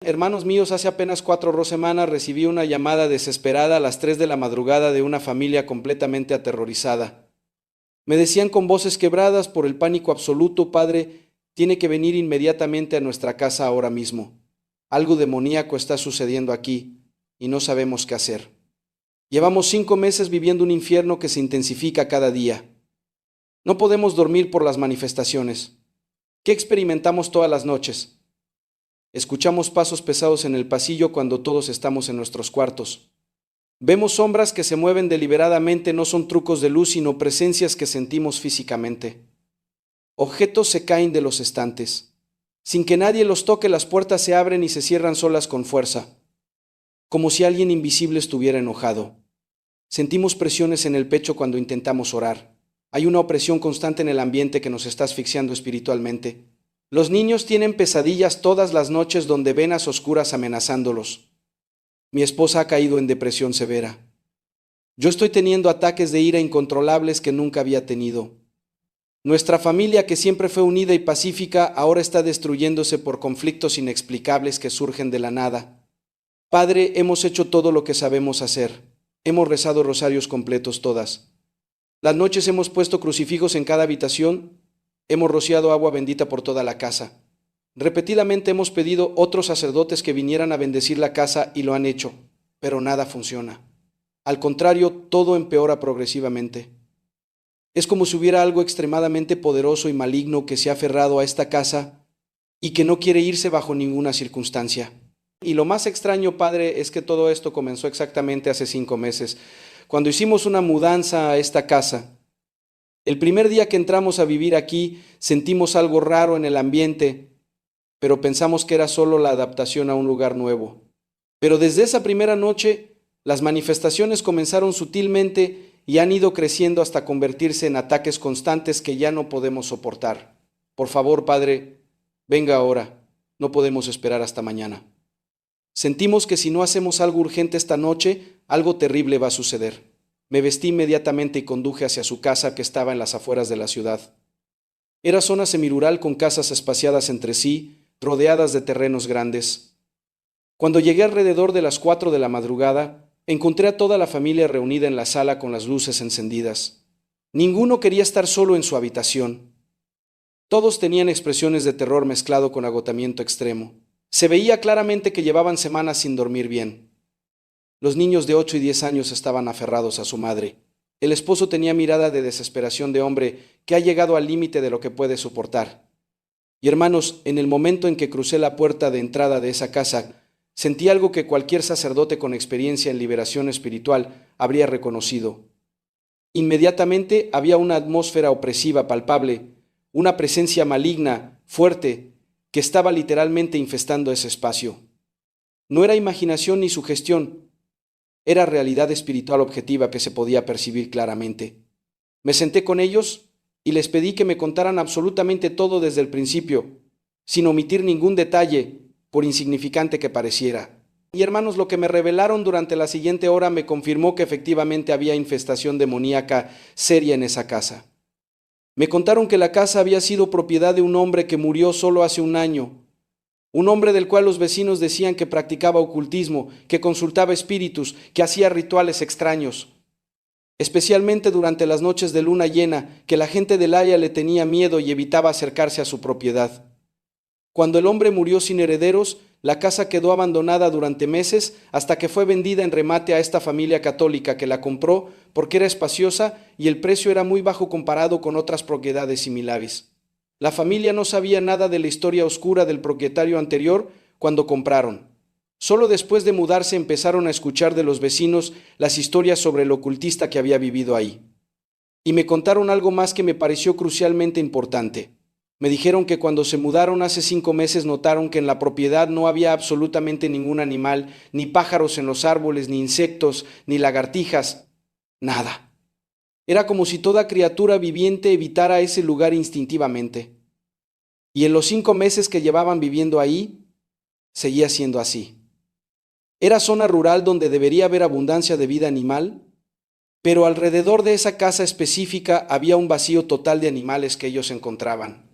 Hermanos míos, hace apenas 4 semanas recibí una llamada desesperada a las 3 de la madrugada de una familia completamente aterrorizada. Me decían con voces quebradas por el pánico absoluto: Padre, tiene que venir inmediatamente a nuestra casa ahora mismo. Algo demoníaco está sucediendo aquí y no sabemos qué hacer. Llevamos 5 meses viviendo un infierno que se intensifica cada día. No podemos dormir por las manifestaciones. ¿Qué experimentamos todas las noches? Escuchamos pasos pesados en el pasillo cuando todos estamos en nuestros cuartos. Vemos sombras que se mueven deliberadamente, no son trucos de luz, sino presencias que sentimos físicamente. Objetos se caen de los estantes. Sin que nadie los toque, las puertas se abren y se cierran solas con fuerza, como si alguien invisible estuviera enojado. Sentimos presiones en el pecho cuando intentamos orar. Hay una opresión constante en el ambiente que nos está asfixiando espiritualmente. Los niños tienen pesadillas todas las noches donde venas oscuras amenazándolos. Mi esposa ha caído en depresión severa. Yo estoy teniendo ataques de ira incontrolables que nunca había tenido. Nuestra familia, que siempre fue unida y pacífica, ahora está destruyéndose por conflictos inexplicables que surgen de la nada. Padre, hemos hecho todo lo que sabemos hacer. Hemos rezado rosarios completos todas. Las noches hemos puesto crucifijos en cada habitación. Hemos rociado agua bendita por toda la casa. Repetidamente hemos pedido otros sacerdotes que vinieran a bendecir la casa y lo han hecho, pero nada funciona. Al contrario, todo empeora progresivamente. Es como si hubiera algo extremadamente poderoso y maligno que se ha aferrado a esta casa y que no quiere irse bajo ninguna circunstancia. Y lo más extraño, Padre, es que todo esto comenzó exactamente hace 5 meses, cuando hicimos una mudanza a esta casa. El primer día que entramos a vivir aquí, sentimos algo raro en el ambiente, pero pensamos que era solo la adaptación a un lugar nuevo. Pero desde esa primera noche, las manifestaciones comenzaron sutilmente y han ido creciendo hasta convertirse en ataques constantes que ya no podemos soportar. Por favor, Padre, venga ahora. No podemos esperar hasta mañana. Sentimos que si no hacemos algo urgente esta noche, algo terrible va a suceder. Me vestí inmediatamente y conduje hacia su casa, que estaba en las afueras de la ciudad. Era zona semirural con casas espaciadas entre sí, rodeadas de terrenos grandes. Cuando llegué alrededor de las 4 de la madrugada, encontré a toda la familia reunida en la sala con las luces encendidas. Ninguno quería estar solo en su habitación. Todos tenían expresiones de terror mezclado con agotamiento extremo. Se veía claramente que llevaban semanas sin dormir bien. Los niños de 8 y 10 años estaban aferrados a su madre. El esposo tenía mirada de desesperación de hombre que ha llegado al límite de lo que puede soportar. Y hermanos, en el momento en que crucé la puerta de entrada de esa casa, sentí algo que cualquier sacerdote con experiencia en liberación espiritual habría reconocido. Inmediatamente había una atmósfera opresiva palpable, una presencia maligna, fuerte, que estaba literalmente infestando ese espacio. No era imaginación ni sugestión, era realidad espiritual objetiva que se podía percibir claramente. Me senté con ellos y les pedí que me contaran absolutamente todo desde el principio, sin omitir ningún detalle, por insignificante que pareciera. Y hermanos, lo que me revelaron durante la siguiente hora me confirmó que efectivamente había infestación demoníaca seria en esa casa. Me contaron que la casa había sido propiedad de un hombre que murió solo hace un año, un hombre del cual los vecinos decían que practicaba ocultismo, que consultaba espíritus, que hacía rituales extraños. Especialmente durante las noches de luna llena, que la gente del área le tenía miedo y evitaba acercarse a su propiedad. Cuando el hombre murió sin herederos, la casa quedó abandonada durante meses hasta que fue vendida en remate a esta familia católica, que la compró porque era espaciosa y el precio era muy bajo comparado con otras propiedades similares. La familia no sabía nada de la historia oscura del propietario anterior cuando compraron. Solo después de mudarse empezaron a escuchar de los vecinos las historias sobre el ocultista que había vivido ahí. Y me contaron algo más que me pareció crucialmente importante. Me dijeron que cuando se mudaron hace 5 meses notaron que en la propiedad no había absolutamente ningún animal, ni pájaros en los árboles, ni insectos, ni lagartijas, nada. Era como si toda criatura viviente evitara ese lugar instintivamente. Y en los 5 meses que llevaban viviendo ahí, seguía siendo así. Era zona rural donde debería haber abundancia de vida animal, pero alrededor de esa casa específica había un vacío total de animales que ellos encontraban.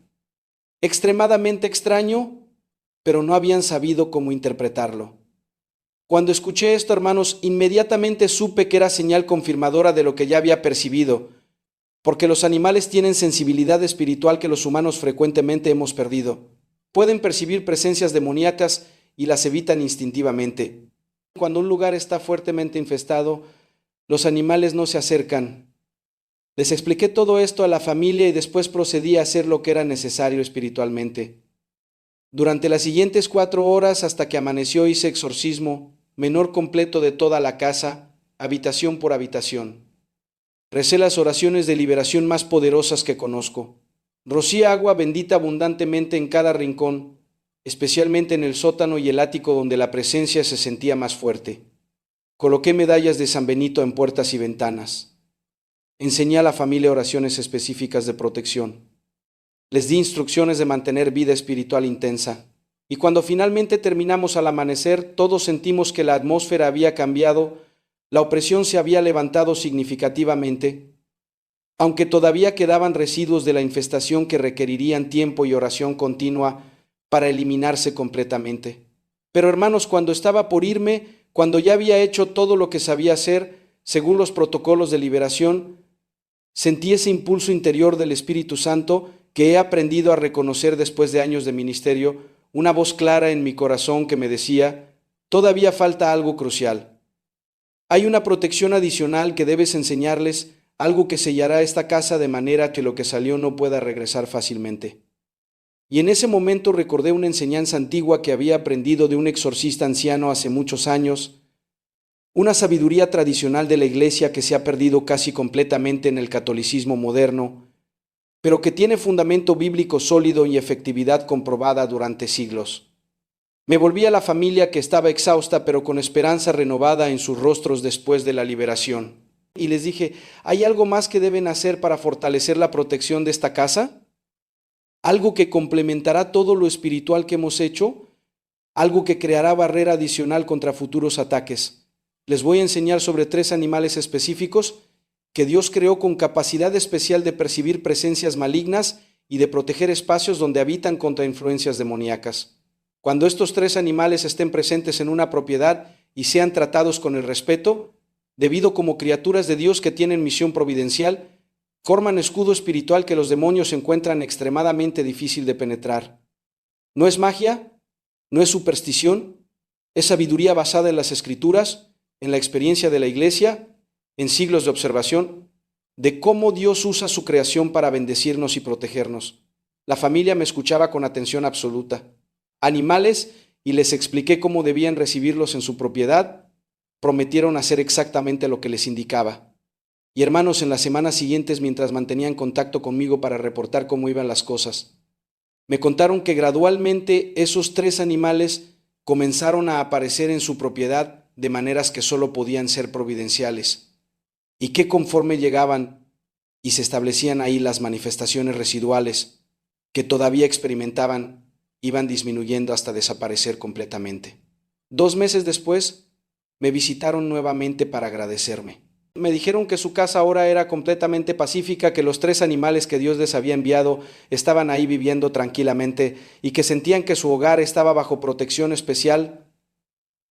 Extremadamente extraño, pero no habían sabido cómo interpretarlo. Cuando escuché esto, hermanos, inmediatamente supe que era señal confirmadora de lo que ya había percibido, porque los animales tienen sensibilidad espiritual que los humanos frecuentemente hemos perdido. Pueden percibir presencias demoníacas y las evitan instintivamente. Cuando un lugar está fuertemente infestado, los animales no se acercan. Les expliqué todo esto a la familia y después procedí a hacer lo que era necesario espiritualmente. Durante las siguientes 4 horas hasta que amaneció hice exorcismo, menor completo de toda la casa, habitación por habitación. Recé las oraciones de liberación más poderosas que conozco. Rocié agua bendita abundantemente en cada rincón, especialmente en el sótano y el ático donde la presencia se sentía más fuerte. Coloqué medallas de San Benito en puertas y ventanas. Enseñé a la familia oraciones específicas de protección. Les di instrucciones de mantener vida espiritual intensa. Y cuando finalmente terminamos al amanecer, todos sentimos que la atmósfera había cambiado, la opresión se había levantado significativamente, aunque todavía quedaban residuos de la infestación que requerirían tiempo y oración continua para eliminarse completamente. Pero hermanos, cuando estaba por irme, cuando ya había hecho todo lo que sabía hacer, según los protocolos de liberación, sentí ese impulso interior del Espíritu Santo que he aprendido a reconocer después de años de ministerio, una voz clara en mi corazón que me decía, todavía falta algo crucial. Hay una protección adicional que debes enseñarles, algo que sellará esta casa de manera que lo que salió no pueda regresar fácilmente. Y en ese momento recordé una enseñanza antigua que había aprendido de un exorcista anciano hace muchos años, una sabiduría tradicional de la Iglesia que se ha perdido casi completamente en el catolicismo moderno, pero que tiene fundamento bíblico sólido y efectividad comprobada durante siglos. Me volví a la familia que estaba exhausta pero con esperanza renovada en sus rostros después de la liberación. Y les dije, ¿hay algo más que deben hacer para fortalecer la protección de esta casa? ¿Algo que complementará todo lo espiritual que hemos hecho? ¿Algo que creará barrera adicional contra futuros ataques? Les voy a enseñar sobre 3 animales específicos que Dios creó con capacidad especial de percibir presencias malignas y de proteger espacios donde habitan contra influencias demoníacas. Cuando estos 3 animales estén presentes en una propiedad y sean tratados con el respeto, debido como criaturas de Dios que tienen misión providencial, forman escudo espiritual que los demonios encuentran extremadamente difícil de penetrar. No es magia, no es superstición, es sabiduría basada en las Escrituras, en la experiencia de la Iglesia, en siglos de observación, de cómo Dios usa su creación para bendecirnos y protegernos. La familia me escuchaba con atención absoluta. Animales, y les expliqué cómo debían recibirlos en su propiedad, prometieron hacer exactamente lo que les indicaba. Y hermanos, en las semanas siguientes, mientras mantenían contacto conmigo para reportar cómo iban las cosas, me contaron que gradualmente esos 3 animales comenzaron a aparecer en su propiedad de maneras que solo podían ser providenciales, y que conforme llegaban y se establecían ahí las manifestaciones residuales que todavía experimentaban, iban disminuyendo hasta desaparecer completamente. 2 meses después, me visitaron nuevamente para agradecerme. Me dijeron que su casa ahora era completamente pacífica, que los 3 animales que Dios les había enviado estaban ahí viviendo tranquilamente y que sentían que su hogar estaba bajo protección especial,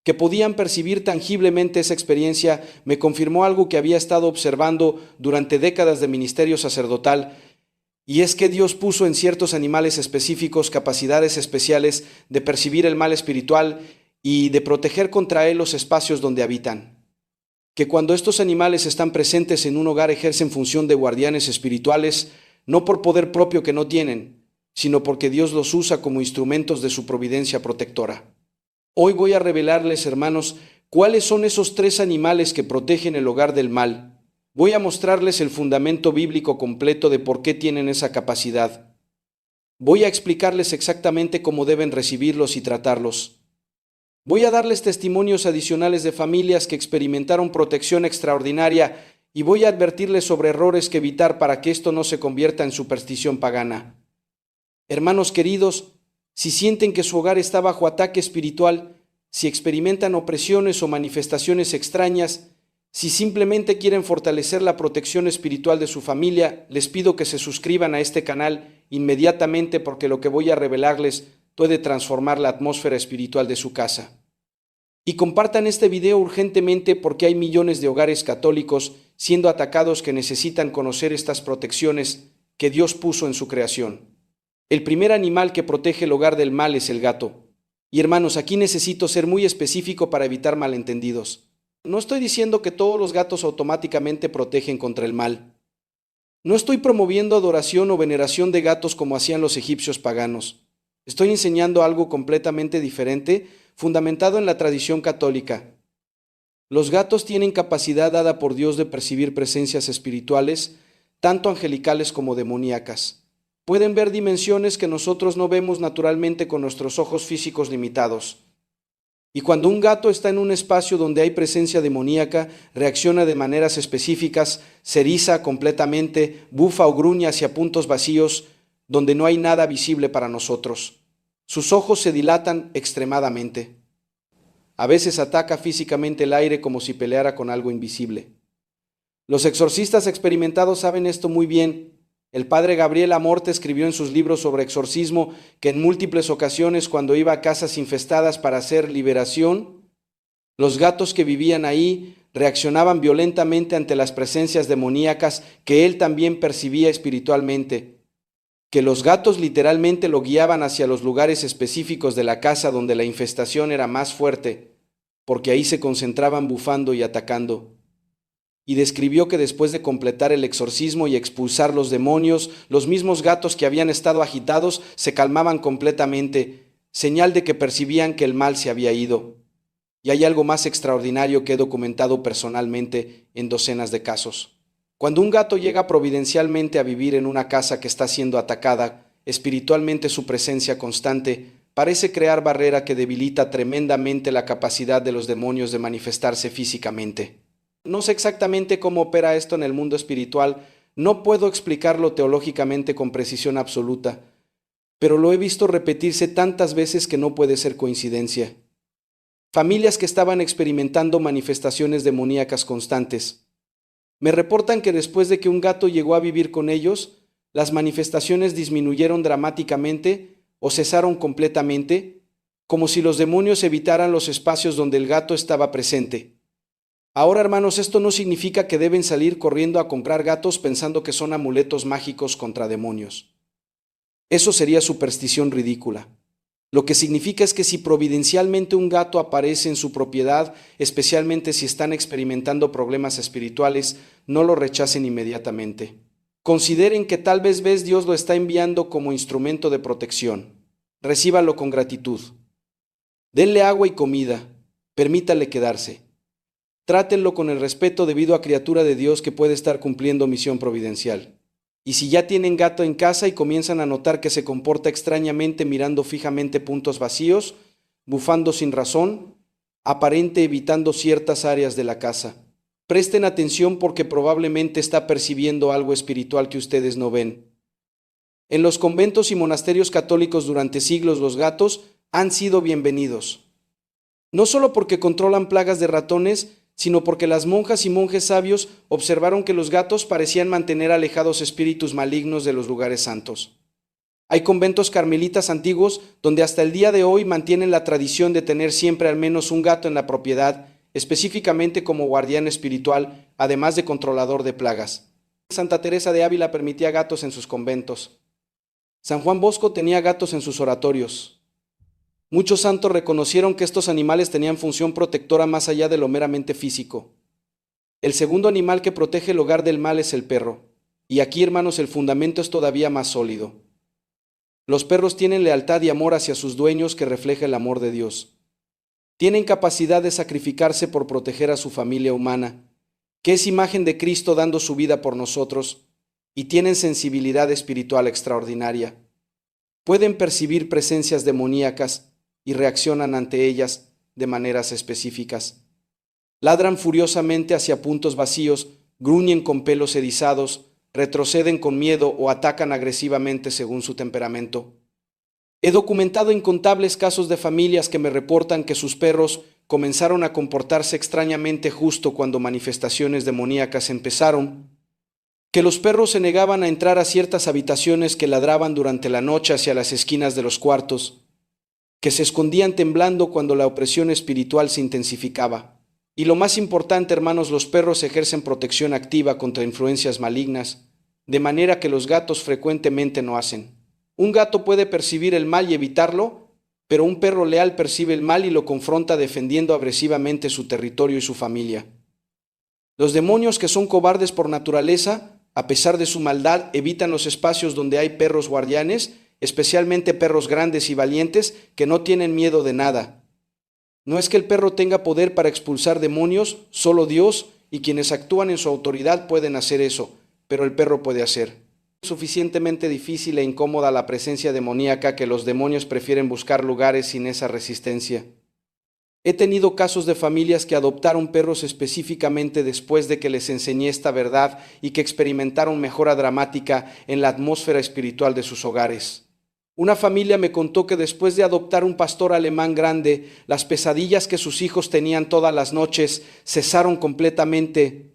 que podían percibir tangiblemente esa experiencia. Me confirmó algo que había estado observando durante décadas de ministerio sacerdotal, y es que Dios puso en ciertos animales específicos capacidades especiales de percibir el mal espiritual y de proteger contra él los espacios donde habitan. Que cuando estos animales están presentes en un hogar ejercen función de guardianes espirituales, no por poder propio que no tienen, sino porque Dios los usa como instrumentos de su providencia protectora. Hoy voy a revelarles, hermanos, cuáles son esos 3 animales que protegen el hogar del mal. Voy a mostrarles el fundamento bíblico completo de por qué tienen esa capacidad. Voy a explicarles exactamente cómo deben recibirlos y tratarlos. Voy a darles testimonios adicionales de familias que experimentaron protección extraordinaria y voy a advertirles sobre errores que evitar para que esto no se convierta en superstición pagana. Hermanos queridos, si sienten que su hogar está bajo ataque espiritual, si experimentan opresiones o manifestaciones extrañas, si simplemente quieren fortalecer la protección espiritual de su familia, les pido que se suscriban a este canal inmediatamente porque lo que voy a revelarles puede transformar la atmósfera espiritual de su casa. Y compartan este video urgentemente porque hay millones de hogares católicos siendo atacados que necesitan conocer estas protecciones que Dios puso en su creación. El primer animal que protege el hogar del mal es el gato. Y hermanos, aquí necesito ser muy específico para evitar malentendidos. No estoy diciendo que todos los gatos automáticamente protegen contra el mal. No estoy promoviendo adoración o veneración de gatos como hacían los egipcios paganos. Estoy enseñando algo completamente diferente, fundamentado en la tradición católica. Los gatos tienen capacidad dada por Dios de percibir presencias espirituales, tanto angelicales como demoníacas. Pueden ver dimensiones que nosotros no vemos naturalmente con nuestros ojos físicos limitados. Y cuando un gato está en un espacio donde hay presencia demoníaca, reacciona de maneras específicas, se eriza completamente, bufa o gruñe hacia puntos vacíos donde no hay nada visible para nosotros. Sus ojos se dilatan extremadamente. A veces ataca físicamente el aire como si peleara con algo invisible. Los exorcistas experimentados saben esto muy bien. El padre Gabriel Amorte escribió en sus libros sobre exorcismo que en múltiples ocasiones cuando iba a casas infestadas para hacer liberación, los gatos que vivían ahí reaccionaban violentamente ante las presencias demoníacas que él también percibía espiritualmente, que los gatos literalmente lo guiaban hacia los lugares específicos de la casa donde la infestación era más fuerte, porque ahí se concentraban bufando y atacando. Y describió que después de completar el exorcismo y expulsar los demonios, los mismos gatos que habían estado agitados se calmaban completamente, señal de que percibían que el mal se había ido. Y hay algo más extraordinario que he documentado personalmente en docenas de casos. Cuando un gato llega providencialmente a vivir en una casa que está siendo atacada, espiritualmente su presencia constante parece crear barrera que debilita tremendamente la capacidad de los demonios de manifestarse físicamente. No sé exactamente cómo opera esto en el mundo espiritual, no puedo explicarlo teológicamente con precisión absoluta, pero lo he visto repetirse tantas veces que no puede ser coincidencia. Familias que estaban experimentando manifestaciones demoníacas constantes. Me reportan que después de que un gato llegó a vivir con ellos, las manifestaciones disminuyeron dramáticamente o cesaron completamente, como si los demonios evitaran los espacios donde el gato estaba presente. Ahora, hermanos, esto no significa que deben salir corriendo a comprar gatos pensando que son amuletos mágicos contra demonios. Eso sería superstición ridícula. Lo que significa es que si providencialmente un gato aparece en su propiedad, especialmente si están experimentando problemas espirituales, no lo rechacen inmediatamente. Consideren que tal vez Dios lo está enviando como instrumento de protección. Recíbalo con gratitud. Denle agua y comida. Permítale quedarse. Trátenlo con el respeto debido a criatura de Dios que puede estar cumpliendo misión providencial. Y si ya tienen gato en casa y comienzan a notar que se comporta extrañamente mirando fijamente puntos vacíos, bufando sin razón, aparente evitando ciertas áreas de la casa, presten atención porque probablemente está percibiendo algo espiritual que ustedes no ven. En los conventos y monasterios católicos durante siglos los gatos han sido bienvenidos. No solo porque controlan plagas de ratones, sino porque las monjas y monjes sabios observaron que los gatos parecían mantener alejados espíritus malignos de los lugares santos. Hay conventos carmelitas antiguos donde hasta el día de hoy mantienen la tradición de tener siempre al menos un gato en la propiedad, específicamente como guardián espiritual, además de controlador de plagas. Santa Teresa de Ávila permitía gatos en sus conventos. San Juan Bosco tenía gatos en sus oratorios. Muchos santos reconocieron que estos animales tenían función protectora más allá de lo meramente físico. El segundo animal que protege el hogar del mal es el perro. Y aquí, hermanos, el fundamento es todavía más sólido. Los perros tienen lealtad y amor hacia sus dueños que refleja el amor de Dios. Tienen capacidad de sacrificarse por proteger a su familia humana, que es imagen de Cristo dando su vida por nosotros, y tienen sensibilidad espiritual extraordinaria. Pueden percibir presencias demoníacas y reaccionan ante ellas de maneras específicas. Ladran furiosamente hacia puntos vacíos, gruñen con pelos erizados, retroceden con miedo o atacan agresivamente según su temperamento. He documentado incontables casos de familias que me reportan que sus perros comenzaron a comportarse extrañamente justo cuando manifestaciones demoníacas empezaron, que los perros se negaban a entrar a ciertas habitaciones que ladraban durante la noche hacia las esquinas de los cuartos, que se escondían temblando cuando la opresión espiritual se intensificaba. Y lo más importante, hermanos, los perros ejercen protección activa contra influencias malignas, de manera que los gatos frecuentemente no hacen. Un gato puede percibir el mal y evitarlo, pero un perro leal percibe el mal y lo confronta defendiendo agresivamente su territorio y su familia. Los demonios, que son cobardes por naturaleza, a pesar de su maldad, evitan los espacios donde hay perros guardianes, especialmente perros grandes y valientes que no tienen miedo de nada. No es que el perro tenga poder para expulsar demonios, solo Dios y quienes actúan en su autoridad pueden hacer eso, pero el perro puede hacer. Es suficientemente difícil e incómoda la presencia demoníaca que los demonios prefieren buscar lugares sin esa resistencia. He tenido casos de familias que adoptaron perros específicamente después de que les enseñé esta verdad y que experimentaron mejora dramática en la atmósfera espiritual de sus hogares. Una familia me contó que después de adoptar un pastor alemán grande, las pesadillas que sus hijos tenían todas las noches cesaron completamente,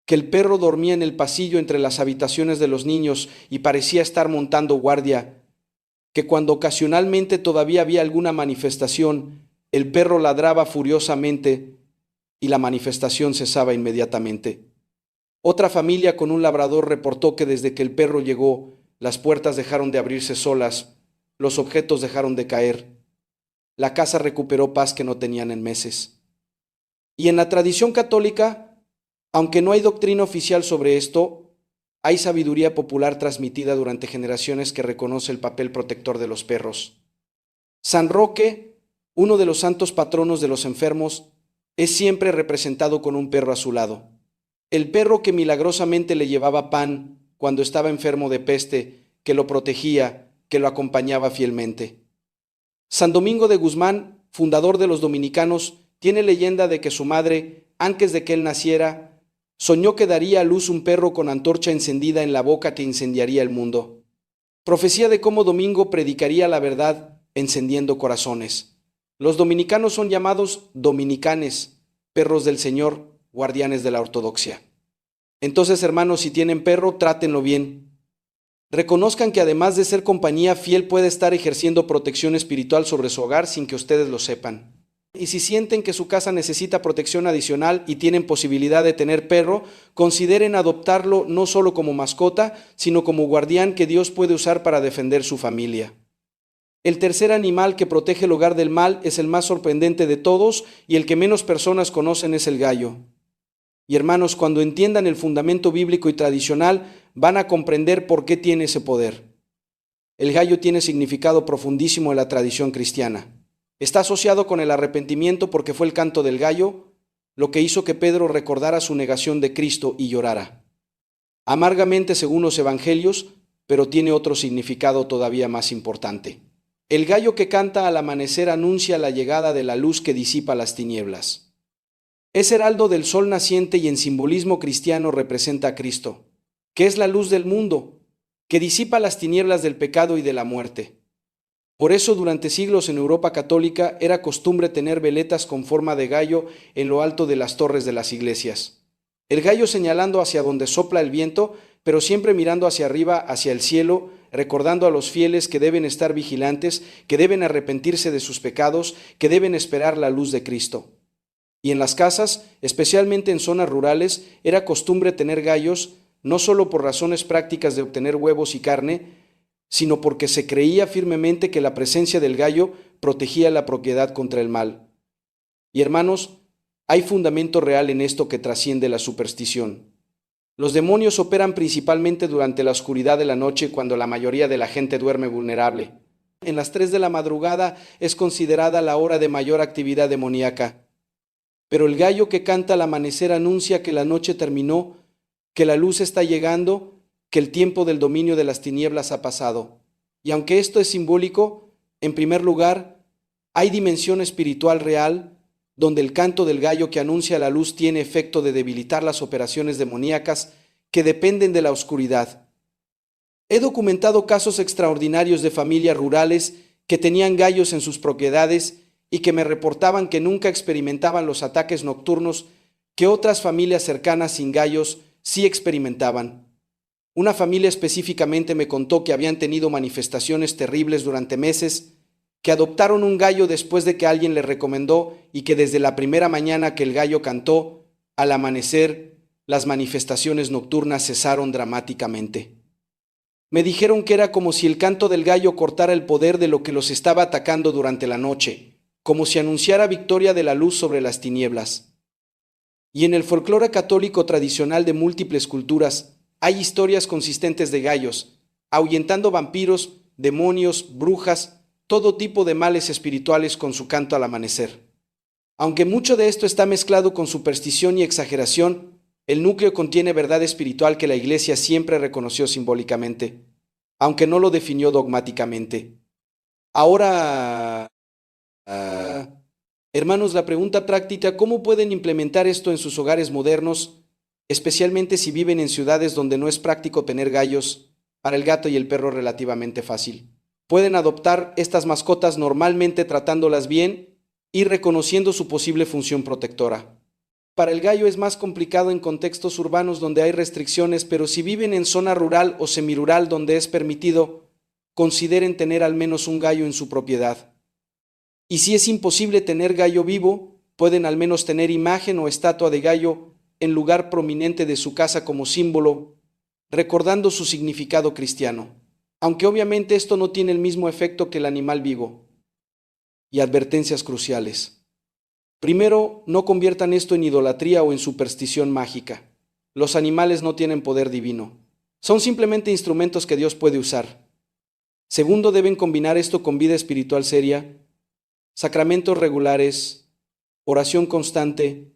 que el perro dormía en el pasillo entre las habitaciones de los niños y parecía estar montando guardia, que cuando ocasionalmente todavía había alguna manifestación, el perro ladraba furiosamente y la manifestación cesaba inmediatamente. Otra familia con un labrador reportó que desde que el perro llegó, las puertas dejaron de abrirse solas, los objetos dejaron de caer. La casa recuperó paz que no tenían en meses. Y en la tradición católica, aunque no hay doctrina oficial sobre esto, hay sabiduría popular transmitida durante generaciones que reconoce el papel protector de los perros. San Roque, uno de los santos patronos de los enfermos, es siempre representado con un perro a su lado. El perro que milagrosamente le llevaba pan cuando estaba enfermo de peste, que lo protegía, que lo acompañaba fielmente. San Domingo de Guzmán, fundador de los dominicanos, tiene leyenda de que su madre, antes de que él naciera, soñó que daría a luz un perro con antorcha encendida en la boca que incendiaría el mundo. Profecía de cómo Domingo predicaría la verdad encendiendo corazones. Los dominicanos son llamados dominicanes, perros del Señor, guardianes de la ortodoxia. Entonces, hermanos, si tienen perro, trátenlo bien. Reconozcan que además de ser compañía fiel, puede estar ejerciendo protección espiritual sobre su hogar sin que ustedes lo sepan. Y si sienten que su casa necesita protección adicional y tienen posibilidad de tener perro, consideren adoptarlo no solo como mascota, sino como guardián que Dios puede usar para defender su familia. El tercer animal que protege el hogar del mal es el más sorprendente de todos y el que menos personas conocen es el gallo. Y hermanos, cuando entiendan el fundamento bíblico y tradicional, van a comprender por qué tiene ese poder. El gallo tiene significado profundísimo en la tradición cristiana. Está asociado con el arrepentimiento porque fue el canto del gallo lo que hizo que Pedro recordara su negación de Cristo y llorara. Amargamente según los evangelios, pero tiene otro significado todavía más importante. El gallo que canta al amanecer anuncia la llegada de la luz que disipa las tinieblas. Es heraldo del sol naciente y en simbolismo cristiano representa a Cristo, que es la luz del mundo, que disipa las tinieblas del pecado y de la muerte. Por eso durante siglos en Europa católica era costumbre tener veletas con forma de gallo en lo alto de las torres de las iglesias. El gallo señalando hacia donde sopla el viento, pero siempre mirando hacia arriba, hacia el cielo, recordando a los fieles que deben estar vigilantes, que deben arrepentirse de sus pecados, que deben esperar la luz de Cristo. Y en las casas, especialmente en zonas rurales, era costumbre tener gallos, no solo por razones prácticas de obtener huevos y carne, sino porque se creía firmemente que la presencia del gallo protegía la propiedad contra el mal. Y hermanos, hay fundamento real en esto que trasciende la superstición. Los demonios operan principalmente durante la oscuridad de la noche cuando la mayoría de la gente duerme vulnerable. En las 3 de la madrugada es considerada la hora de mayor actividad demoníaca. Pero el gallo que canta al amanecer anuncia que la noche terminó, que la luz está llegando, que el tiempo del dominio de las tinieblas ha pasado. Y aunque esto es simbólico, en primer lugar, hay dimensión espiritual real, donde el canto del gallo que anuncia la luz tiene efecto de debilitar las operaciones demoníacas que dependen de la oscuridad. He documentado casos extraordinarios de familias rurales que tenían gallos en sus propiedades y que me reportaban que nunca experimentaban los ataques nocturnos que otras familias cercanas sin gallos sí experimentaban. Una familia específicamente me contó que habían tenido manifestaciones terribles durante meses, que adoptaron un gallo después de que alguien le recomendó y que desde la primera mañana que el gallo cantó, al amanecer, las manifestaciones nocturnas cesaron dramáticamente. Me dijeron que era como si el canto del gallo cortara el poder de lo que los estaba atacando durante la noche, como si anunciara victoria de la luz sobre las tinieblas. Y en el folclore católico tradicional de múltiples culturas hay historias consistentes de gallos, ahuyentando vampiros, demonios, brujas, todo tipo de males espirituales con su canto al amanecer. Aunque mucho de esto está mezclado con superstición y exageración, el núcleo contiene verdad espiritual que la Iglesia siempre reconoció simbólicamente, aunque no lo definió dogmáticamente. Ahora, hermanos, la pregunta práctica: ¿cómo pueden implementar esto en sus hogares modernos, especialmente si viven en ciudades donde no es práctico tener gallos? Para el gato y el perro relativamente fácil. Pueden adoptar estas mascotas normalmente tratándolas bien y reconociendo su posible función protectora. Para el gallo es más complicado en contextos urbanos donde hay restricciones, pero si viven en zona rural o semirural donde es permitido, consideren tener al menos un gallo en su propiedad. Y si es imposible tener gallo vivo, pueden al menos tener imagen o estatua de gallo en lugar prominente de su casa como símbolo, recordando su significado cristiano, aunque obviamente esto no tiene el mismo efecto que el animal vivo. Y advertencias cruciales. Primero, no conviertan esto en idolatría o en superstición mágica. Los animales no tienen poder divino. Son simplemente instrumentos que Dios puede usar. Segundo, deben combinar esto con vida espiritual seria, sacramentos regulares, oración constante,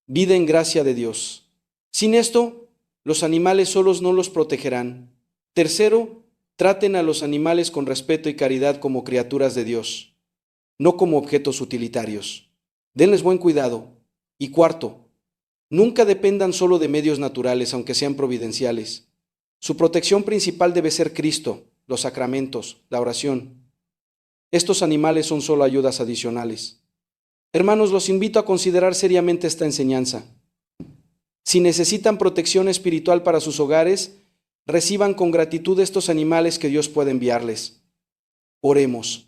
vida en gracia de Dios. Sin esto, los animales solos no los protegerán. Tercero, traten a los animales con respeto y caridad como criaturas de Dios, no como objetos utilitarios. Denles buen cuidado. Y cuarto, nunca dependan solo de medios naturales, aunque sean providenciales. Su protección principal debe ser Cristo, los sacramentos, la oración. Estos animales son solo ayudas adicionales. Hermanos, los invito a considerar seriamente esta enseñanza. Si necesitan protección espiritual para sus hogares, reciban con gratitud estos animales que Dios puede enviarles. Oremos.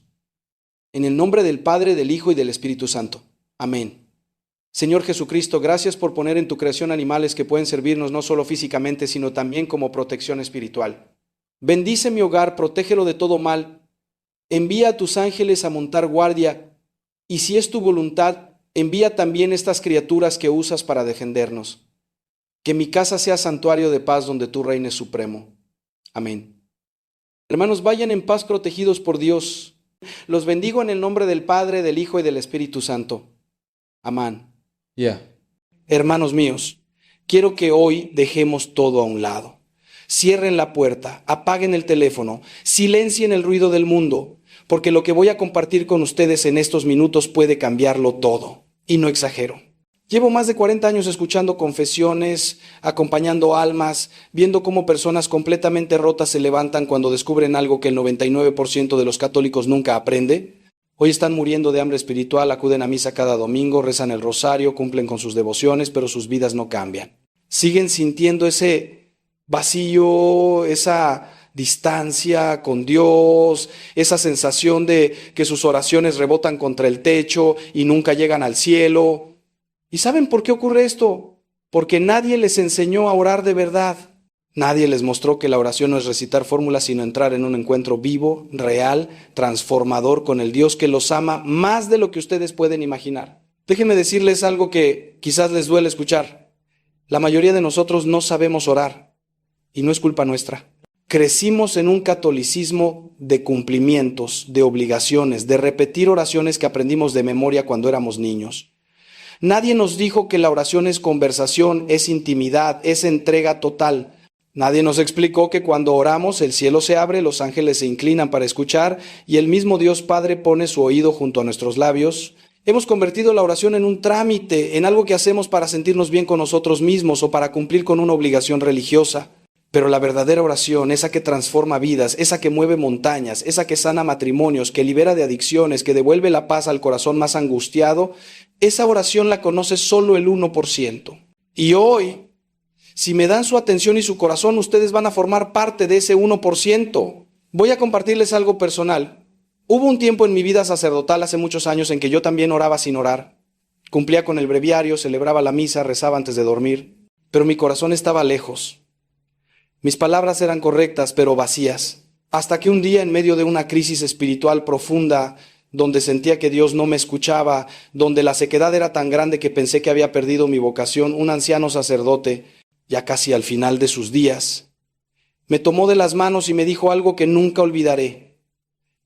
En el nombre del Padre, del Hijo y del Espíritu Santo. Amén. Señor Jesucristo, gracias por poner en tu creación animales que pueden servirnos no solo físicamente, sino también como protección espiritual. Bendice mi hogar, protégelo de todo mal. Envía a tus ángeles a montar guardia, y si es tu voluntad, envía también estas criaturas que usas para defendernos. Que mi casa sea santuario de paz donde tú reines supremo. Amén. Hermanos, vayan en paz protegidos por Dios. Los bendigo en el nombre del Padre, del Hijo y del Espíritu Santo. Amén. Hermanos míos, quiero que hoy dejemos todo a un lado. Cierren la puerta, apaguen el teléfono, silencien el ruido del mundo, porque lo que voy a compartir con ustedes en estos minutos puede cambiarlo todo. Y no exagero. Llevo más de 40 años escuchando confesiones, acompañando almas, viendo cómo personas completamente rotas se levantan cuando descubren algo que el 99% de los católicos nunca aprende. Hoy están muriendo de hambre espiritual, acuden a misa cada domingo, rezan el rosario, cumplen con sus devociones, pero sus vidas no cambian. Siguen sintiendo ese vacío, esa distancia con Dios, esa sensación de que sus oraciones rebotan contra el techo y nunca llegan al cielo. ¿Y saben por qué ocurre esto? Porque nadie les enseñó a orar de verdad. Nadie les mostró que la oración no es recitar fórmulas, sino entrar en un encuentro vivo, real, transformador con el Dios que los ama más de lo que ustedes pueden imaginar. Déjenme decirles algo que quizás les duele escuchar. La mayoría de nosotros no sabemos orar, y no es culpa nuestra. Crecimos en un catolicismo de cumplimientos, de obligaciones, de repetir oraciones que aprendimos de memoria cuando éramos niños. Nadie nos dijo que la oración es conversación, es intimidad, es entrega total. Nadie nos explicó que cuando oramos el cielo se abre, los ángeles se inclinan para escuchar y el mismo Dios Padre pone su oído junto a nuestros labios. Hemos convertido la oración en un trámite, en algo que hacemos para sentirnos bien con nosotros mismos o para cumplir con una obligación religiosa. Pero la verdadera oración, esa que transforma vidas, esa que mueve montañas, esa que sana matrimonios, que libera de adicciones, que devuelve la paz al corazón más angustiado, esa oración la conoce solo el 1%. Y hoy, si me dan su atención y su corazón, ustedes van a formar parte de ese 1%. Voy a compartirles algo personal. Hubo un tiempo en mi vida sacerdotal hace muchos años en que yo también oraba sin orar. Cumplía con el breviario, celebraba la misa, rezaba antes de dormir, pero mi corazón estaba lejos. Mis palabras eran correctas, pero vacías. Hasta que un día, en medio de una crisis espiritual profunda, donde sentía que Dios no me escuchaba, donde la sequedad era tan grande que pensé que había perdido mi vocación, un anciano sacerdote, ya casi al final de sus días, me tomó de las manos y me dijo algo que nunca olvidaré.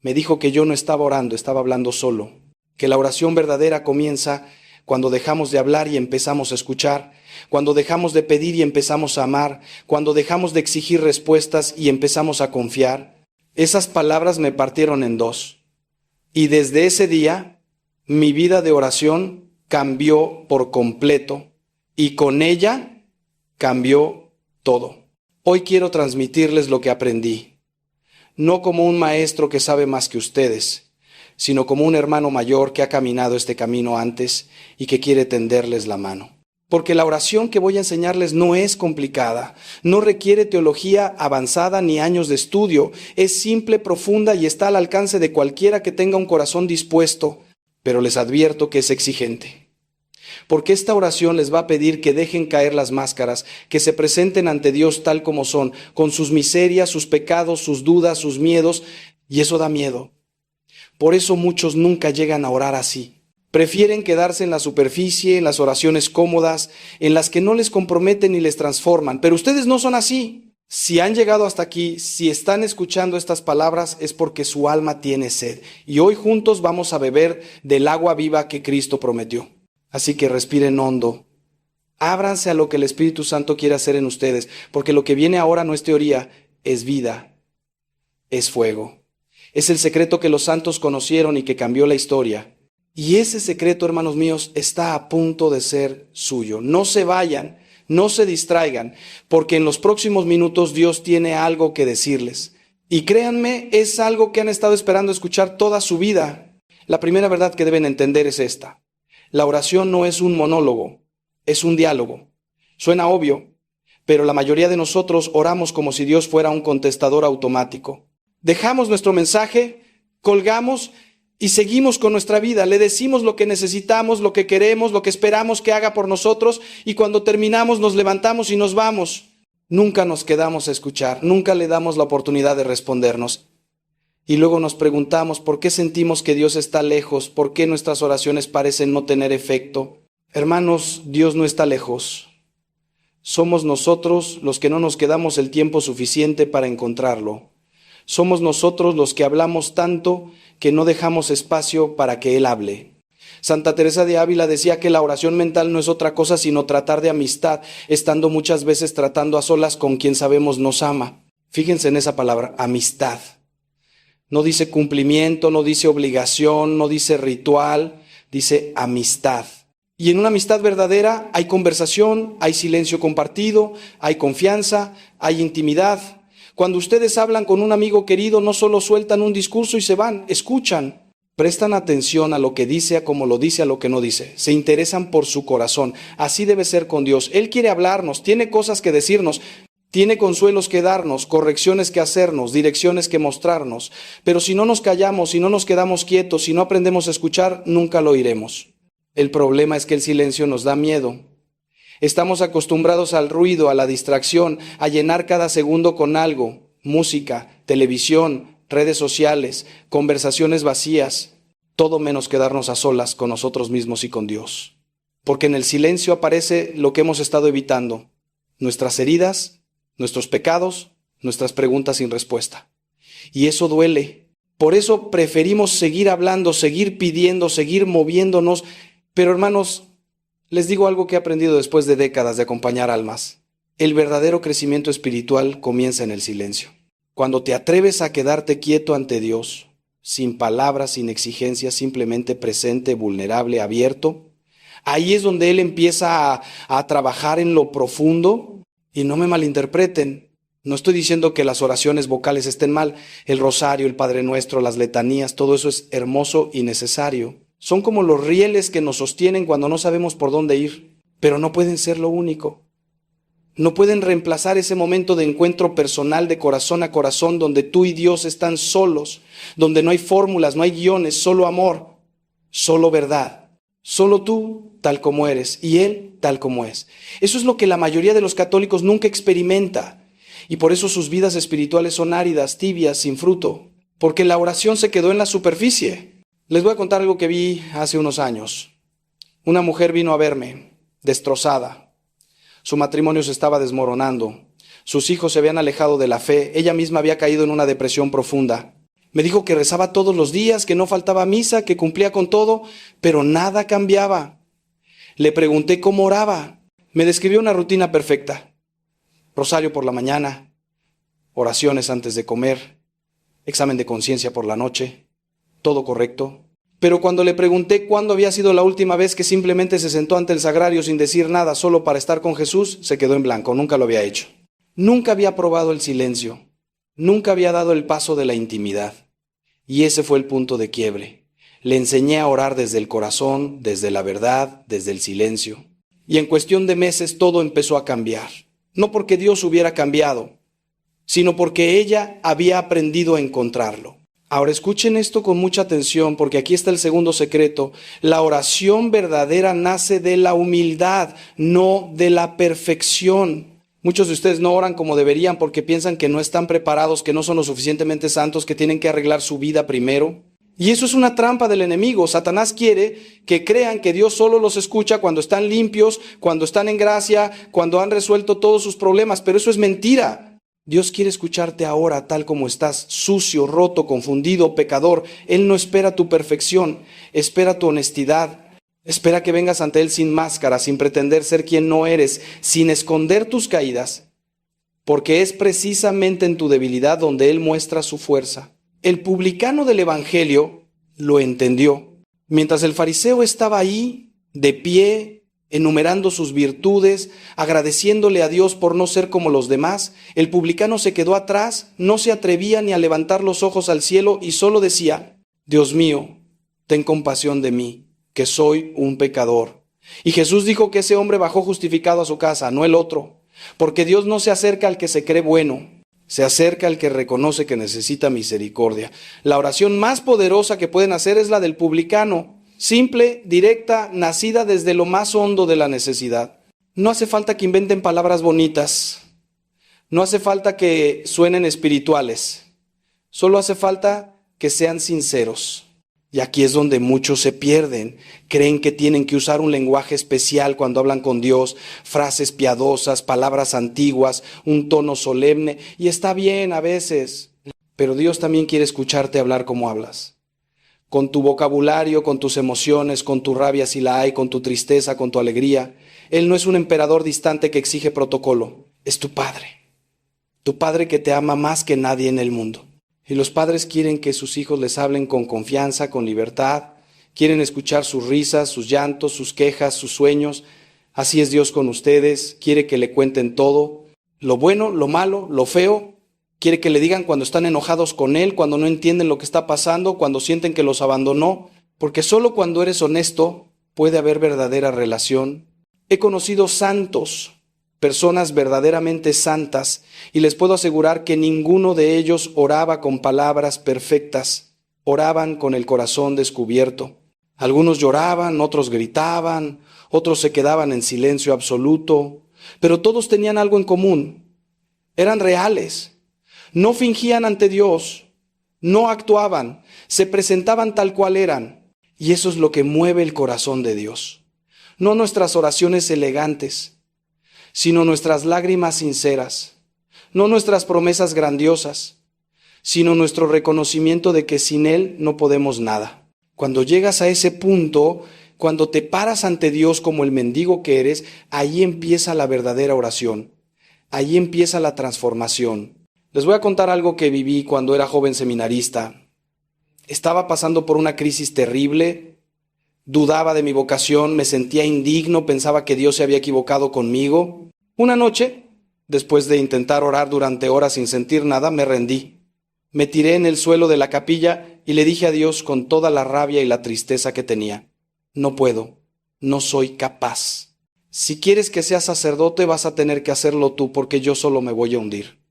Me dijo que yo no estaba orando, estaba hablando solo, que la oración verdadera comienza cuando dejamos de hablar y empezamos a escuchar, cuando dejamos de pedir y empezamos a amar, cuando dejamos de exigir respuestas y empezamos a confiar. Esas palabras me partieron en dos. Y desde ese día, mi vida de oración cambió por completo y con ella cambió todo. Hoy quiero transmitirles lo que aprendí, no como un maestro que sabe más que ustedes, sino como un hermano mayor que ha caminado este camino antes y que quiere tenderles la mano. Porque la oración que voy a enseñarles no es complicada, no requiere teología avanzada ni años de estudio, es simple, profunda y está al alcance de cualquiera que tenga un corazón dispuesto, pero les advierto que es exigente. Porque esta oración les va a pedir que dejen caer las máscaras, que se presenten ante Dios tal como son, con sus miserias, sus pecados, sus dudas, sus miedos, y eso da miedo. Por eso muchos nunca llegan a orar así. Prefieren quedarse en la superficie, en las oraciones cómodas, en las que no les comprometen ni les transforman. Pero ustedes no son así. Si han llegado hasta aquí, si están escuchando estas palabras, es porque su alma tiene sed. Y hoy juntos vamos a beber del agua viva que Cristo prometió. Así que respiren hondo. Ábranse a lo que el Espíritu Santo quiere hacer en ustedes, porque lo que viene ahora no es teoría, es vida, es fuego. Es el secreto que los santos conocieron y que cambió la historia. Y ese secreto, hermanos míos, está a punto de ser suyo. No se vayan, no se distraigan, porque en los próximos minutos Dios tiene algo que decirles. Y créanme, es algo que han estado esperando escuchar toda su vida. La primera verdad que deben entender es esta. La oración no es un monólogo, es un diálogo. Suena obvio, pero la mayoría de nosotros oramos como si Dios fuera un contestador automático. Dejamos nuestro mensaje, colgamos y seguimos con nuestra vida. Le decimos lo que necesitamos, lo que queremos, lo que esperamos que haga por nosotros y cuando terminamos nos levantamos y nos vamos. Nunca nos quedamos a escuchar, nunca le damos la oportunidad de respondernos. Y luego nos preguntamos por qué sentimos que Dios está lejos, por qué nuestras oraciones parecen no tener efecto. Hermanos, Dios no está lejos. Somos nosotros los que no nos quedamos el tiempo suficiente para encontrarlo. Somos nosotros los que hablamos tanto que no dejamos espacio para que Él hable. Santa Teresa de Ávila decía que la oración mental no es otra cosa sino tratar de amistad, estando muchas veces tratando a solas con quien sabemos nos ama. Fíjense en esa palabra, amistad. No dice cumplimiento, no dice obligación, no dice ritual, dice amistad. Y en una amistad verdadera hay conversación, hay silencio compartido, hay confianza, hay intimidad. Cuando ustedes hablan con un amigo querido, no solo sueltan un discurso y se van, escuchan. Prestan atención a lo que dice, a cómo lo dice, a lo que no dice. Se interesan por su corazón. Así debe ser con Dios. Él quiere hablarnos, tiene cosas que decirnos. Tiene consuelos que darnos, correcciones que hacernos, direcciones que mostrarnos. Pero si no nos callamos, si no nos quedamos quietos, si no aprendemos a escuchar, nunca lo oiremos. El problema es que el silencio nos da miedo. Estamos acostumbrados al ruido, a la distracción, a llenar cada segundo con algo. Música, televisión, redes sociales, conversaciones vacías. Todo menos quedarnos a solas con nosotros mismos y con Dios. Porque en el silencio aparece lo que hemos estado evitando. Nuestras heridas, nuestros pecados, nuestras preguntas sin respuesta. Y eso duele. Por eso preferimos seguir hablando, seguir pidiendo, seguir moviéndonos. Pero hermanos, les digo algo que he aprendido después de décadas de acompañar almas. El verdadero crecimiento espiritual comienza en el silencio. Cuando te atreves a quedarte quieto ante Dios, sin palabras, sin exigencias, simplemente presente, vulnerable, abierto, ahí es donde Él empieza a trabajar en lo profundo. Y no me malinterpreten, no estoy diciendo que las oraciones vocales estén mal, el rosario, el Padre Nuestro, las letanías, todo eso es hermoso y necesario. Son como los rieles que nos sostienen cuando no sabemos por dónde ir, pero no pueden ser lo único. No pueden reemplazar ese momento de encuentro personal de corazón a corazón donde tú y Dios están solos, donde no hay fórmulas, no hay guiones, solo amor, solo verdad. Solo tú tal como eres y Él tal como es. Eso es lo que la mayoría de los católicos nunca experimenta y por eso sus vidas espirituales son áridas, tibias, sin fruto, porque la oración se quedó en la superficie. Les voy a contar algo que vi hace unos años. Una mujer vino a verme, destrozada. Su matrimonio se estaba desmoronando. Sus hijos se habían alejado de la fe. Ella misma había caído en una depresión profunda. Me dijo que rezaba todos los días, que no faltaba misa, que cumplía con todo, pero nada cambiaba. Le pregunté cómo oraba. Me describió una rutina perfecta. Rosario por la mañana, oraciones antes de comer, examen de conciencia por la noche, todo correcto. Pero cuando le pregunté cuándo había sido la última vez que simplemente se sentó ante el sagrario sin decir nada solo para estar con Jesús, se quedó en blanco, nunca lo había hecho. Nunca había probado el silencio, nunca había dado el paso de la intimidad. Y ese fue el punto de quiebre. Le enseñé a orar desde el corazón, desde la verdad, desde el silencio. Y en cuestión de meses todo empezó a cambiar. No porque Dios hubiera cambiado, sino porque ella había aprendido a encontrarlo. Ahora escuchen esto con mucha atención porque aquí está el segundo secreto. La oración verdadera nace de la humildad, no de la perfección. Muchos de ustedes no oran como deberían porque piensan que no están preparados, que no son lo suficientemente santos, que tienen que arreglar su vida primero. Y eso es una trampa del enemigo. Satanás quiere que crean que Dios solo los escucha cuando están limpios, cuando están en gracia, cuando han resuelto todos sus problemas, pero eso es mentira. Dios quiere escucharte ahora tal como estás, sucio, roto, confundido, pecador. Él no espera tu perfección, espera tu honestidad. Espera que vengas ante Él sin máscara, sin pretender ser quien no eres, sin esconder tus caídas, porque es precisamente en tu debilidad donde Él muestra su fuerza. El publicano del Evangelio lo entendió. Mientras el fariseo estaba ahí, de pie, enumerando sus virtudes, agradeciéndole a Dios por no ser como los demás, el publicano se quedó atrás, no se atrevía ni a levantar los ojos al cielo y solo decía: Dios mío, ten compasión de mí, que soy un pecador. Y Jesús dijo que ese hombre bajó justificado a su casa, no el otro, porque Dios no se acerca al que se cree bueno, se acerca al que reconoce que necesita misericordia. La oración más poderosa que pueden hacer es la del publicano. Simple, directa, nacida desde lo más hondo de la necesidad. No hace falta que inventen palabras bonitas. No hace falta que suenen espirituales. Solo hace falta que sean sinceros. Y aquí es donde muchos se pierden. Creen que tienen que usar un lenguaje especial cuando hablan con Dios, frases piadosas, palabras antiguas, un tono solemne. Y está bien a veces, pero Dios también quiere escucharte hablar como hablas. Con tu vocabulario, con tus emociones, con tu rabia si la hay, con tu tristeza, con tu alegría. Él no es un emperador distante que exige protocolo. Es tu Padre que te ama más que nadie en el mundo. Y los padres quieren que sus hijos les hablen con confianza, con libertad. Quieren escuchar sus risas, sus llantos, sus quejas, sus sueños. Así es Dios con ustedes. Quiere que le cuenten todo. Lo bueno, lo malo, lo feo. Quiere que le digan cuando están enojados con Él, cuando no entienden lo que está pasando, cuando sienten que los abandonó. Porque solo cuando eres honesto puede haber verdadera relación. He conocido santos, personas verdaderamente santas, y les puedo asegurar que ninguno de ellos oraba con palabras perfectas. Oraban con el corazón descubierto. Algunos lloraban, otros gritaban, otros se quedaban en silencio absoluto, pero todos tenían algo en común. Eran reales. No fingían ante Dios, no actuaban, se presentaban tal cual eran. Y eso es lo que mueve el corazón de Dios. No nuestras oraciones elegantes, sino nuestras lágrimas sinceras. No nuestras promesas grandiosas, sino nuestro reconocimiento de que sin Él no podemos nada. Cuando llegas a ese punto, cuando te paras ante Dios como el mendigo que eres, ahí empieza la verdadera oración. Ahí empieza la transformación. Les voy a contar algo que viví cuando era joven seminarista. Estaba pasando por una crisis terrible, dudaba de mi vocación, me sentía indigno, pensaba que Dios se había equivocado conmigo. Una noche, después de intentar orar durante horas sin sentir nada, me rendí. Me tiré en el suelo de la capilla y le dije a Dios con toda la rabia y la tristeza que tenía: no puedo, no soy capaz. si quieres que seas sacerdote vas a tener que hacerlo tú porque yo solo me voy a hundir.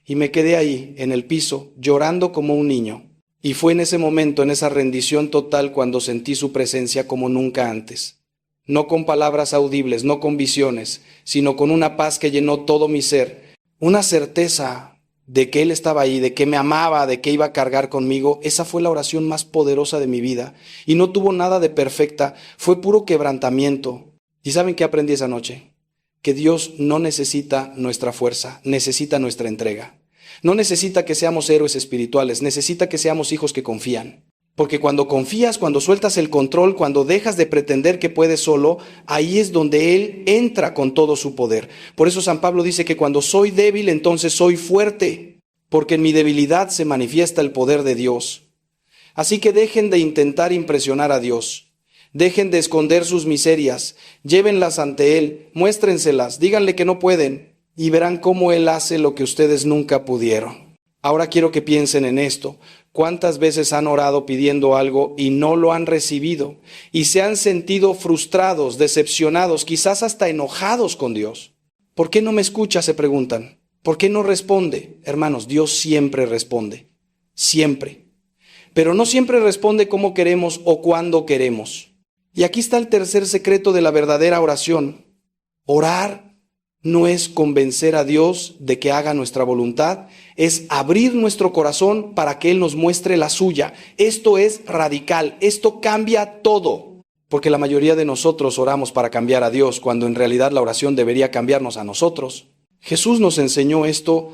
Y me quedé ahí, en el piso, llorando como un niño. Y fue en ese momento, en esa rendición total, cuando sentí su presencia como nunca antes. No con palabras audibles, no con visiones, sino con una paz que llenó todo mi ser. Una certeza de que Él estaba ahí, de que me amaba, de que iba a cargar conmigo. Esa fue la oración más poderosa de mi vida. Y no tuvo nada de perfecta, fue puro quebrantamiento. ¿Y saben qué aprendí esa noche? Que Dios no necesita nuestra fuerza, necesita nuestra entrega. No necesita que seamos héroes espirituales, necesita que seamos hijos que confían. Porque cuando confías, cuando sueltas el control, cuando dejas de pretender que puedes solo, ahí es donde Él entra con todo su poder. Por eso San Pablo dice que cuando soy débil, entonces soy fuerte, porque en mi debilidad se manifiesta el poder de Dios. Así que dejen de intentar impresionar a Dios. Dejen de esconder sus miserias, llévenlas ante Él, muéstrenselas, díganle que no pueden y verán cómo Él hace lo que ustedes nunca pudieron. Ahora quiero que piensen en esto. ¿Cuántas veces han orado pidiendo algo y no lo han recibido? Y se han sentido frustrados, decepcionados, quizás hasta enojados con Dios. ¿Por qué no me escucha?, se preguntan. ¿Por qué no responde? Hermanos, Dios siempre responde. Siempre. Pero no siempre responde como queremos o cuando queremos. Y aquí está el tercer secreto de la verdadera oración. Orar no es convencer a Dios de que haga nuestra voluntad, es abrir nuestro corazón para que Él nos muestre la suya. Esto es radical, esto cambia todo. Porque la mayoría de nosotros oramos para cambiar a Dios, cuando en realidad la oración debería cambiarnos a nosotros. Jesús nos enseñó esto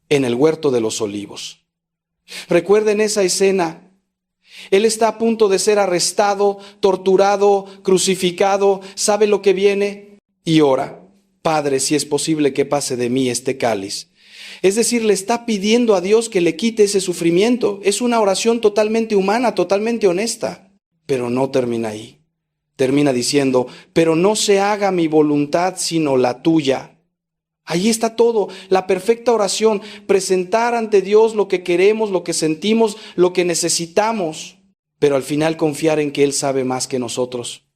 en el huerto de los olivos. Recuerden esa escena. Él está a punto de ser arrestado, torturado, crucificado, sabe lo que viene y ora. Padre, si es posible que pase de mí este cáliz. Es decir, le está pidiendo a Dios que le quite ese sufrimiento. Es una oración totalmente humana, totalmente honesta. Pero no termina ahí. Termina diciendo, pero no se haga mi voluntad sino la tuya. Ahí está todo, la perfecta oración, presentar ante Dios lo que queremos, lo que sentimos, lo que necesitamos, pero al final confiar en que Él sabe más que nosotros,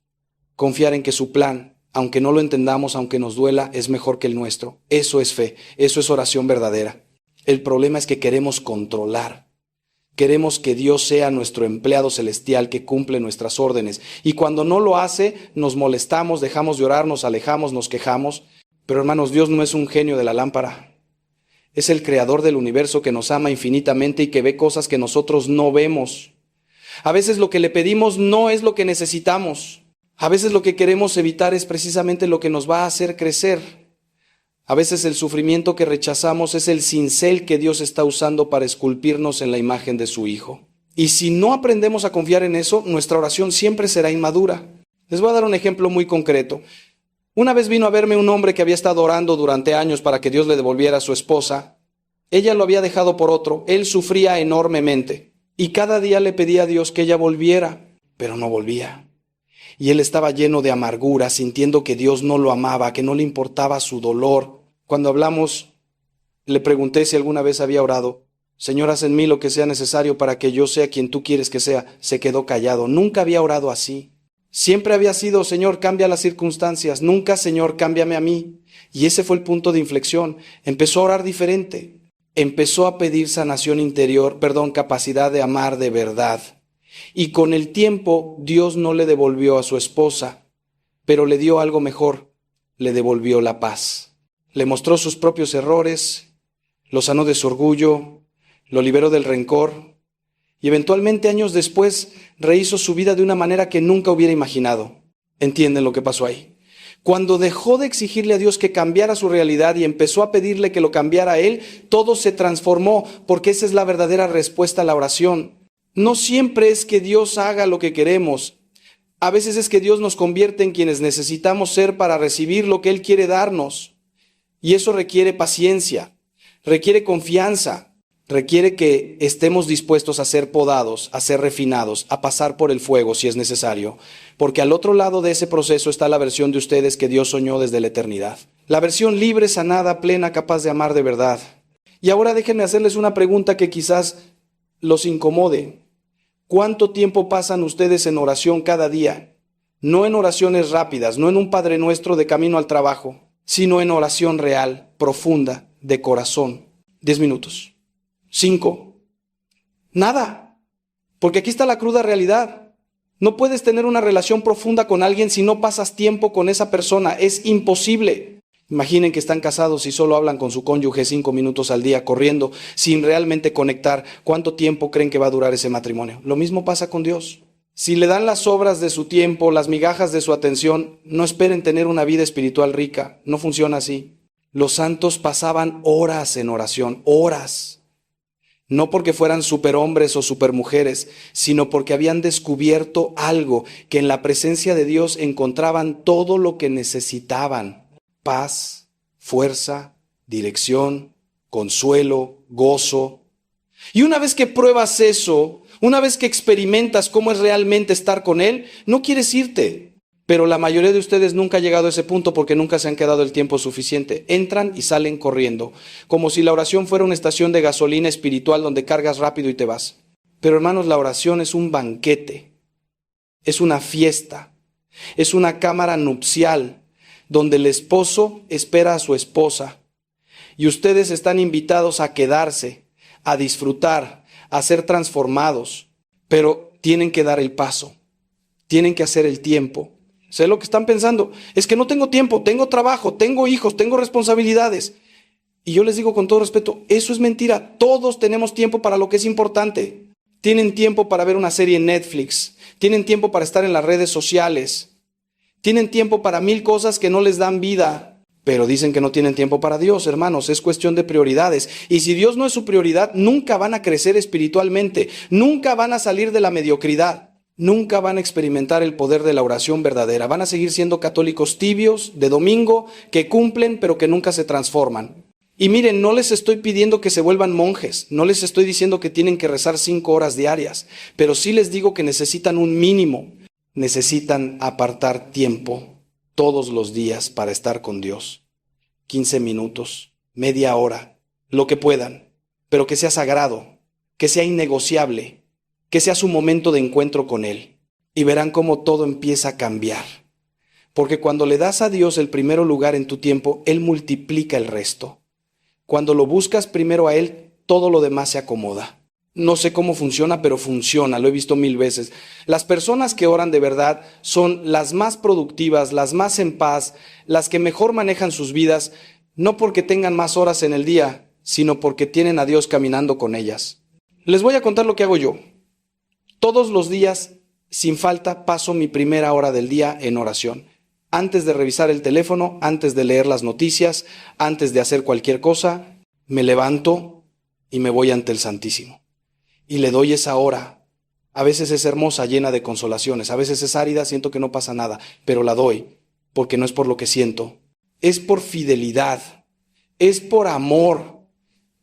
confiar en que su plan, aunque no lo entendamos, aunque nos duela, es mejor que el nuestro. Eso es fe, eso es oración verdadera. El problema es que queremos controlar, queremos que Dios sea nuestro empleado celestial que cumple nuestras órdenes, y cuando no lo hace, nos molestamos, dejamos de orar, nos alejamos, nos quejamos. Pero hermanos, Dios no es un genio de la lámpara. Es el creador del universo que nos ama infinitamente y que ve cosas que nosotros no vemos. A veces lo que le pedimos no es lo que necesitamos. A veces lo que queremos evitar es precisamente lo que nos va a hacer crecer. A veces el sufrimiento que rechazamos es el cincel que Dios está usando para esculpirnos en la imagen de su Hijo. Y si no aprendemos a confiar en eso, nuestra oración siempre será inmadura. Les voy a dar un ejemplo muy concreto. Una vez vino a verme un hombre que había estado orando durante años para que Dios le devolviera a su esposa. Ella lo había dejado por otro. Él sufría enormemente. Y cada día le pedía a Dios que ella volviera, pero no volvía. Y él estaba lleno de amargura, sintiendo que Dios no lo amaba, que no le importaba su dolor. Cuando hablamos, le pregunté si alguna vez había orado. Señor, haz en mí lo que sea necesario para que yo sea quien tú quieres que sea. Se quedó callado. Nunca había orado así. Siempre había sido, Señor, cambia las circunstancias. Nunca, Señor, cámbiame a mí. Y ese fue el punto de inflexión. Empezó a orar diferente. Empezó a pedir sanación interior, capacidad de amar de verdad. Y con el tiempo, Dios no le devolvió a su esposa, pero le dio algo mejor. Le devolvió la paz. Le mostró sus propios errores, lo sanó de su orgullo, lo liberó del rencor. Y eventualmente, años después, rehizo su vida de una manera que nunca hubiera imaginado. ¿Entienden lo que pasó ahí? Cuando dejó de exigirle a Dios que cambiara su realidad y empezó a pedirle que lo cambiara a Él, todo se transformó, porque esa es la verdadera respuesta a la oración. No siempre es que Dios haga lo que queremos. A veces es que Dios nos convierte en quienes necesitamos ser para recibir lo que Él quiere darnos. Y eso requiere paciencia, requiere confianza. Requiere que estemos dispuestos a ser podados, a ser refinados, a pasar por el fuego si es necesario, porque al otro lado de ese proceso está la versión de ustedes que Dios soñó desde la eternidad. La versión libre, sanada, plena, capaz de amar de verdad. Y ahora déjenme hacerles una pregunta que quizás los incomode. ¿Cuánto tiempo pasan ustedes en oración cada día? No en oraciones rápidas, no en un Padre Nuestro de camino al trabajo, sino en oración real, profunda, de corazón. 10 minutos. 5. Nada. Porque aquí está la cruda realidad. No puedes tener una relación profunda con alguien si no pasas tiempo con esa persona. Es imposible. Imaginen que están casados y solo hablan con su cónyuge 5 minutos al día, corriendo, sin realmente conectar. ¿Cuánto tiempo creen que va a durar ese matrimonio? Lo mismo pasa con Dios. Si le dan las sobras de su tiempo, las migajas de su atención, no esperen tener una vida espiritual rica. No funciona así. Los santos pasaban horas en oración, horas. No porque fueran superhombres o supermujeres, sino porque habían descubierto algo, que en la presencia de Dios encontraban todo lo que necesitaban. Paz, fuerza, dirección, consuelo, gozo. Y una vez que pruebas eso, una vez que experimentas cómo es realmente estar con Él, no quieres irte. Pero la mayoría de ustedes nunca ha llegado a ese punto porque nunca se han quedado el tiempo suficiente. Entran y salen corriendo, como si la oración fuera una estación de gasolina espiritual donde cargas rápido y te vas. Pero hermanos, la oración es un banquete, es una fiesta, es una cámara nupcial donde el esposo espera a su esposa y ustedes están invitados a quedarse, a disfrutar, a ser transformados, pero tienen que dar el paso, tienen que hacer el tiempo. Sé lo que están pensando, es que no tengo tiempo, tengo trabajo, tengo hijos, tengo responsabilidades. Y yo les digo con todo respeto, eso es mentira. Todos tenemos tiempo para lo que es importante. Tienen tiempo para ver una serie en Netflix, tienen tiempo para estar en las redes sociales, tienen tiempo para 1000 cosas que no les dan vida, pero dicen que no tienen tiempo para Dios, hermanos. Es cuestión de prioridades. Y si Dios no es su prioridad, nunca van a crecer espiritualmente, nunca van a salir de la mediocridad. Nunca van a experimentar el poder de la oración verdadera. Van a seguir siendo católicos tibios, de domingo, que cumplen pero que nunca se transforman. Y miren, no les estoy pidiendo que se vuelvan monjes, no les estoy diciendo que tienen que rezar 5 horas diarias, pero sí les digo que necesitan un mínimo. Necesitan apartar tiempo todos los días para estar con Dios. 15 minutos, media hora, lo que puedan, pero que sea sagrado, que sea innegociable, que sea su momento de encuentro con Él. Y verán cómo todo empieza a cambiar. Porque cuando le das a Dios el primer lugar en tu tiempo, Él multiplica el resto. Cuando lo buscas primero a Él, todo lo demás se acomoda. No sé cómo funciona, pero funciona, lo he visto 1000 veces. Las personas que oran de verdad son las más productivas, las más en paz, las que mejor manejan sus vidas, no porque tengan más horas en el día, sino porque tienen a Dios caminando con ellas. Les voy a contar lo que hago yo. Todos los días, sin falta, paso mi primera hora del día en oración. Antes de revisar el teléfono, antes de leer las noticias, antes de hacer cualquier cosa, me levanto y me voy ante el Santísimo. Y le doy esa hora. A veces es hermosa, llena de consolaciones. A veces es árida, siento que no pasa nada. Pero la doy, porque no es por lo que siento. Es por fidelidad. Es por amor.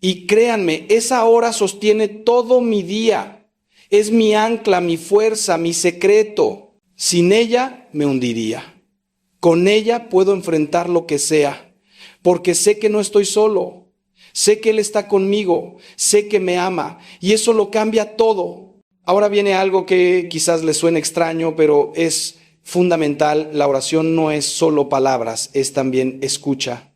Y créanme, esa hora sostiene todo mi día. Es mi ancla, mi fuerza, mi secreto. Sin ella me hundiría. Con ella puedo enfrentar lo que sea, porque sé que no estoy solo. Sé que Él está conmigo, sé que me ama, y eso lo cambia todo. Ahora viene algo que quizás les suene extraño, pero es fundamental. La oración no es solo palabras, es también escucha.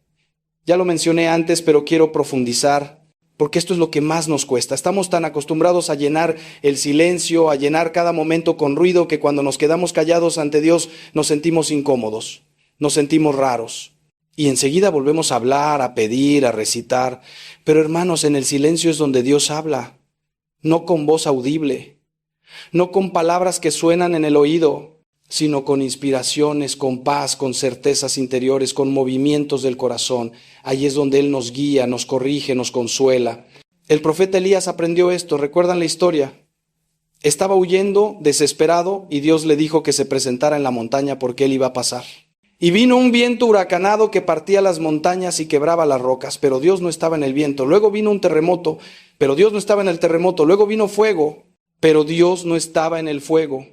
Ya lo mencioné antes, pero quiero profundizar. Porque esto es lo que más nos cuesta. Estamos tan acostumbrados a llenar el silencio, a llenar cada momento con ruido, que cuando nos quedamos callados ante Dios nos sentimos incómodos, nos sentimos raros. Y enseguida volvemos a hablar, a pedir, a recitar. Pero hermanos, en el silencio es donde Dios habla, no con voz audible, no con palabras que suenan en el oído, sino con inspiraciones, con paz, con certezas interiores, con movimientos del corazón. Ahí es donde Él nos guía, nos corrige, nos consuela. El profeta Elías aprendió esto, ¿recuerdan la historia? Estaba huyendo, desesperado, y Dios le dijo que se presentara en la montaña porque él iba a pasar. Y vino un viento huracanado que partía las montañas y quebraba las rocas, pero Dios no estaba en el viento. Luego vino un terremoto, pero Dios no estaba en el terremoto. Luego vino fuego, pero Dios no estaba en el fuego.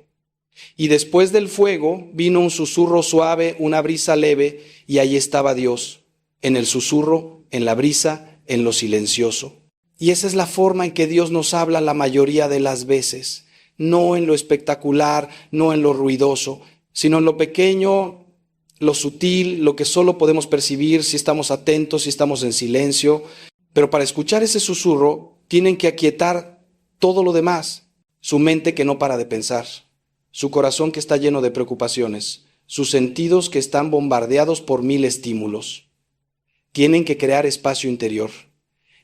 Y después del fuego vino un susurro suave, una brisa leve, y ahí estaba Dios, en el susurro, en la brisa, en lo silencioso. Y esa es la forma en que Dios nos habla la mayoría de las veces, no en lo espectacular, no en lo ruidoso, sino en lo pequeño, lo sutil, lo que solo podemos percibir si estamos atentos, si estamos en silencio. Pero para escuchar ese susurro, tienen que aquietar todo lo demás. Su mente que no para de pensar, su corazón que está lleno de preocupaciones, sus sentidos que están bombardeados por 1000 estímulos. Tienen que crear espacio interior.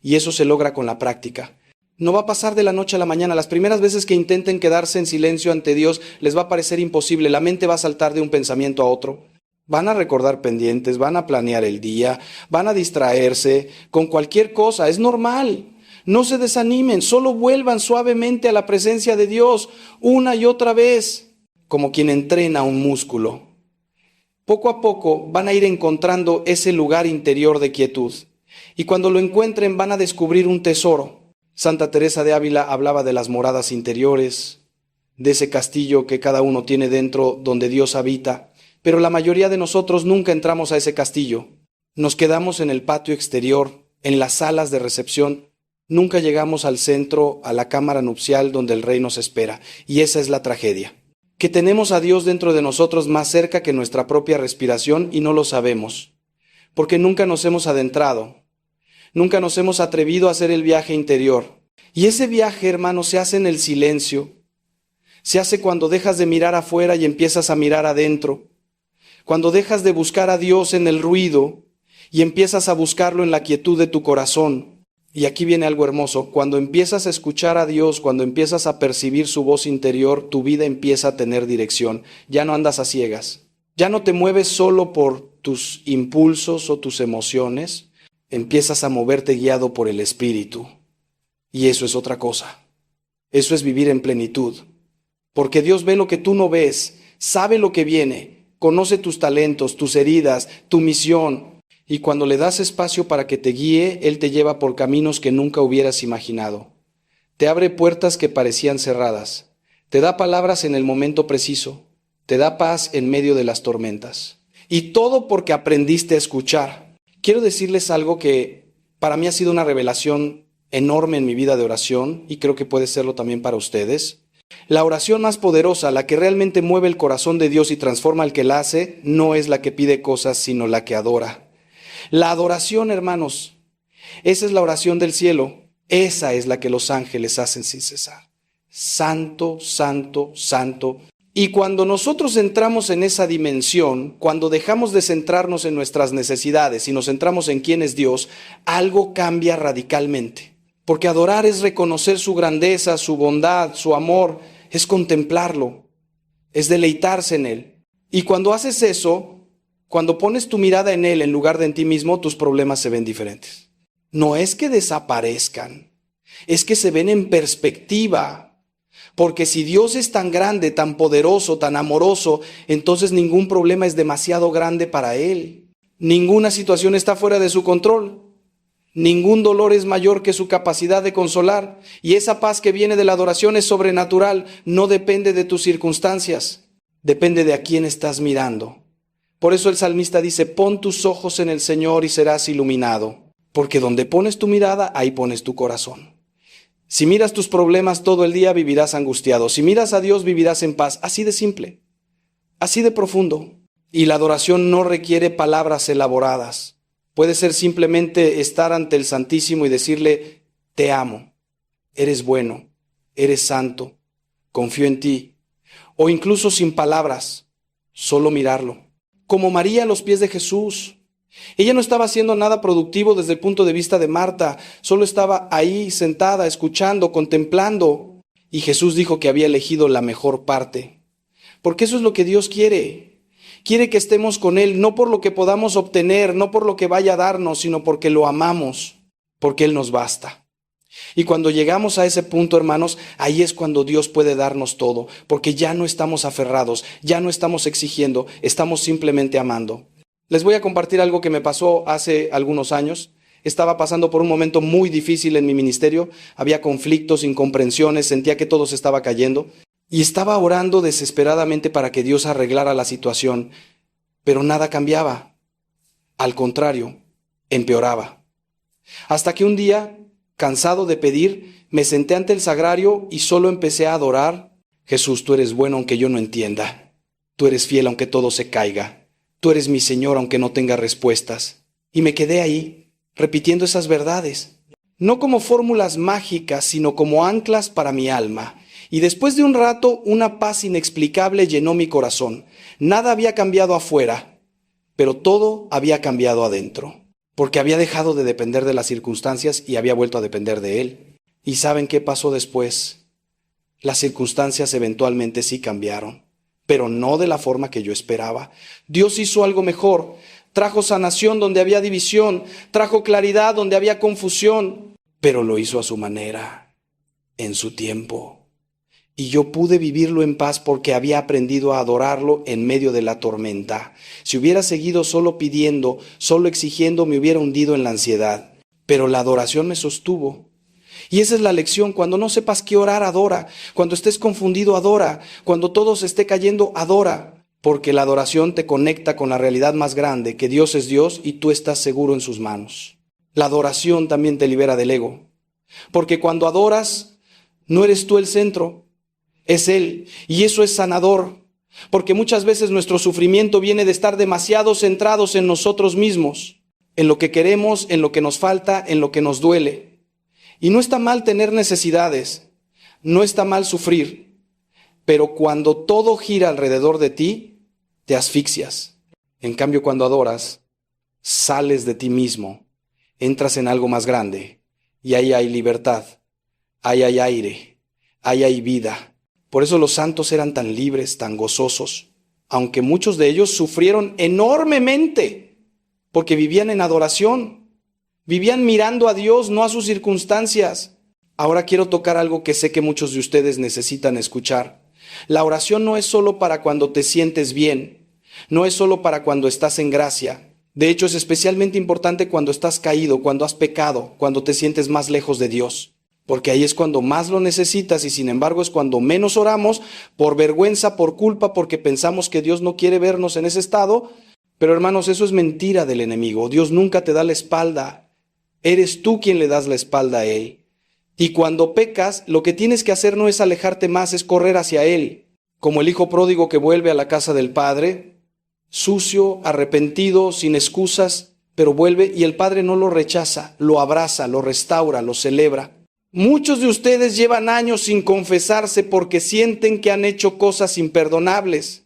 Y eso se logra con la práctica. No va a pasar de la noche a la mañana. Las primeras veces que intenten quedarse en silencio ante Dios, les va a parecer imposible. La mente va a saltar de un pensamiento a otro. Van a recordar pendientes, van a planear el día, van a distraerse con cualquier cosa. Es normal. No se desanimen, solo vuelvan suavemente a la presencia de Dios una y otra vez, como quien entrena un músculo. Poco a poco van a ir encontrando ese lugar interior de quietud. Y cuando lo encuentren van a descubrir un tesoro. Santa Teresa de Ávila hablaba de las moradas interiores, de ese castillo que cada uno tiene dentro donde Dios habita, pero la mayoría de nosotros nunca entramos a ese castillo. Nos quedamos en el patio exterior, en las salas de recepción, nunca llegamos al centro, a la cámara nupcial donde el rey nos espera, y esa es la tragedia. Que tenemos a Dios dentro de nosotros más cerca que nuestra propia respiración y no lo sabemos, porque nunca nos hemos adentrado. Nunca nos hemos atrevido a hacer el viaje interior. Y ese viaje, hermano, se hace en el silencio. Se hace cuando dejas de mirar afuera y empiezas a mirar adentro. Cuando dejas de buscar a Dios en el ruido y empiezas a buscarlo en la quietud de tu corazón. Y aquí viene algo hermoso. Cuando empiezas a escuchar a Dios, cuando empiezas a percibir su voz interior, tu vida empieza a tener dirección. Ya no andas a ciegas. Ya no te mueves solo por tus impulsos o tus emociones. Empiezas a moverte guiado por el Espíritu. Y eso es otra cosa. Eso es vivir en plenitud. Porque Dios ve lo que tú no ves, sabe lo que viene, conoce tus talentos, tus heridas, tu misión. Y cuando le das espacio para que te guíe, Él te lleva por caminos que nunca hubieras imaginado. Te abre puertas que parecían cerradas. Te da palabras en el momento preciso. Te da paz en medio de las tormentas. Y todo porque aprendiste a escuchar. Quiero decirles algo que para mí ha sido una revelación enorme en mi vida de oración y creo que puede serlo también para ustedes. La oración más poderosa, la que realmente mueve el corazón de Dios y transforma al que la hace, no es la que pide cosas, sino la que adora. La adoración, hermanos, esa es la oración del cielo. Esa es la que los ángeles hacen sin cesar. Santo, santo, santo. Y cuando nosotros entramos en esa dimensión, cuando dejamos de centrarnos en nuestras necesidades y nos centramos en quién es Dios, algo cambia radicalmente. Porque adorar es reconocer su grandeza, su bondad, su amor, es contemplarlo, es deleitarse en Él. Y cuando haces eso, cuando pones tu mirada en Él en lugar de en ti mismo, tus problemas se ven diferentes. No es que desaparezcan, es que se ven en perspectiva. Porque si Dios es tan grande, tan poderoso, tan amoroso, entonces ningún problema es demasiado grande para Él. Ninguna situación está fuera de su control. Ningún dolor es mayor que su capacidad de consolar. Y esa paz que viene de la adoración es sobrenatural. No depende de tus circunstancias. Depende de a quién estás mirando. Por eso el salmista dice, pon tus ojos en el Señor y serás iluminado. Porque donde pones tu mirada, ahí pones tu corazón. Si miras tus problemas todo el día, vivirás angustiado. Si miras a Dios, vivirás en paz. Así de simple, así de profundo. Y la adoración no requiere palabras elaboradas. Puede ser simplemente estar ante el Santísimo y decirle, te amo, eres bueno, eres santo, confío en ti. O incluso sin palabras, solo mirarlo. Como María a los pies de Jesús. Ella no estaba haciendo nada productivo desde el punto de vista de Marta, solo estaba ahí sentada, escuchando, contemplando. Y Jesús dijo que había elegido la mejor parte. Porque eso es lo que Dios quiere. Quiere que estemos con Él, no por lo que podamos obtener, no por lo que vaya a darnos, sino porque lo amamos, porque Él nos basta. Y cuando llegamos a ese punto, hermanos, ahí es cuando Dios puede darnos todo, porque ya no estamos aferrados, ya no estamos exigiendo, estamos simplemente amando. Les voy a compartir algo que me pasó hace algunos años. Estaba pasando por un momento muy difícil en mi ministerio. Había conflictos, incomprensiones, sentía que todo se estaba cayendo. Y estaba orando desesperadamente para que Dios arreglara la situación. Pero nada cambiaba. Al contrario, empeoraba. Hasta que un día, cansado de pedir, me senté ante el sagrario y solo empecé a adorar. Jesús, tú eres bueno aunque yo no entienda. Tú eres fiel aunque todo se caiga. Tú eres mi Señor aunque no tenga respuestas. Y me quedé ahí, repitiendo esas verdades. No como fórmulas mágicas, sino como anclas para mi alma. Y después de un rato, una paz inexplicable llenó mi corazón. Nada había cambiado afuera, pero todo había cambiado adentro. Porque había dejado de depender de las circunstancias y había vuelto a depender de Él. ¿Y saben qué pasó después? Las circunstancias eventualmente sí cambiaron, pero no de la forma que yo esperaba. Dios hizo algo mejor. Trajo sanación donde había división, trajo claridad donde había confusión, pero lo hizo a su manera, en su tiempo. Y yo pude vivirlo en paz porque había aprendido a adorarlo en medio de la tormenta. Si hubiera seguido solo pidiendo, solo exigiendo, me hubiera hundido en la ansiedad. Pero la adoración me sostuvo. Y esa es la lección. Cuando no sepas qué orar, adora. Cuando estés confundido, adora. Cuando todo se esté cayendo, adora. Porque la adoración te conecta con la realidad más grande, que Dios es Dios y tú estás seguro en sus manos. La adoración también te libera del ego. Porque cuando adoras, no eres tú el centro, es Él. Y eso es sanador. Porque muchas veces nuestro sufrimiento viene de estar demasiado centrados en nosotros mismos, en lo que queremos, en lo que nos falta, en lo que nos duele. Y no está mal tener necesidades, no está mal sufrir, pero cuando todo gira alrededor de ti, te asfixias. En cambio, cuando adoras, sales de ti mismo, entras en algo más grande, y ahí hay libertad, ahí hay aire, ahí hay vida. Por eso los santos eran tan libres, tan gozosos, aunque muchos de ellos sufrieron enormemente, porque vivían en adoración. Vivían mirando a Dios, no a sus circunstancias. Ahora quiero tocar algo que sé que muchos de ustedes necesitan escuchar. La oración no es solo para cuando te sientes bien, no es solo para cuando estás en gracia. De hecho, es especialmente importante cuando estás caído, cuando has pecado, cuando te sientes más lejos de Dios. Porque ahí es cuando más lo necesitas y sin embargo es cuando menos oramos por vergüenza, por culpa, porque pensamos que Dios no quiere vernos en ese estado. Pero hermanos, eso es mentira del enemigo. Dios nunca te da la espalda. Eres tú quien le das la espalda a Él. Y cuando pecas, lo que tienes que hacer no es alejarte más, es correr hacia Él. Como el hijo pródigo que vuelve a la casa del padre, sucio, arrepentido, sin excusas, pero vuelve y el padre no lo rechaza, lo abraza, lo restaura, lo celebra. Muchos de ustedes llevan años sin confesarse porque sienten que han hecho cosas imperdonables,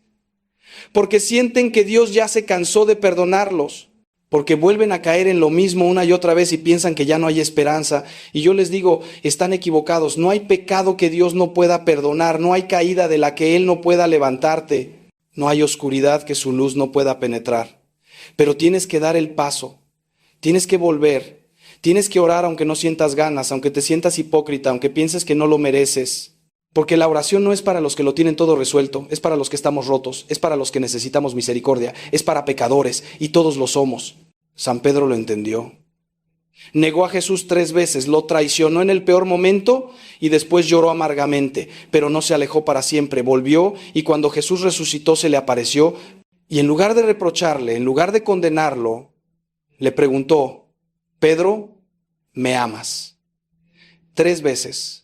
porque sienten que Dios ya se cansó de perdonarlos, porque vuelven a caer en lo mismo una y otra vez y piensan que ya no hay esperanza. Y yo les digo, están equivocados. No hay pecado que Dios no pueda perdonar. No hay caída de la que Él no pueda levantarte. No hay oscuridad que su luz no pueda penetrar. Pero tienes que dar el paso. Tienes que volver. Tienes que orar aunque no sientas ganas, aunque te sientas hipócrita, aunque pienses que no lo mereces. Porque la oración no es para los que lo tienen todo resuelto, es para los que estamos rotos, es para los que necesitamos misericordia, es para pecadores, y todos lo somos. San Pedro lo entendió. Negó a Jesús 3 veces, lo traicionó en el peor momento y después lloró amargamente, pero no se alejó para siempre, volvió y cuando Jesús resucitó se le apareció y en lugar de reprocharle, en lugar de condenarlo, le preguntó, Pedro, ¿me amas? 3 veces.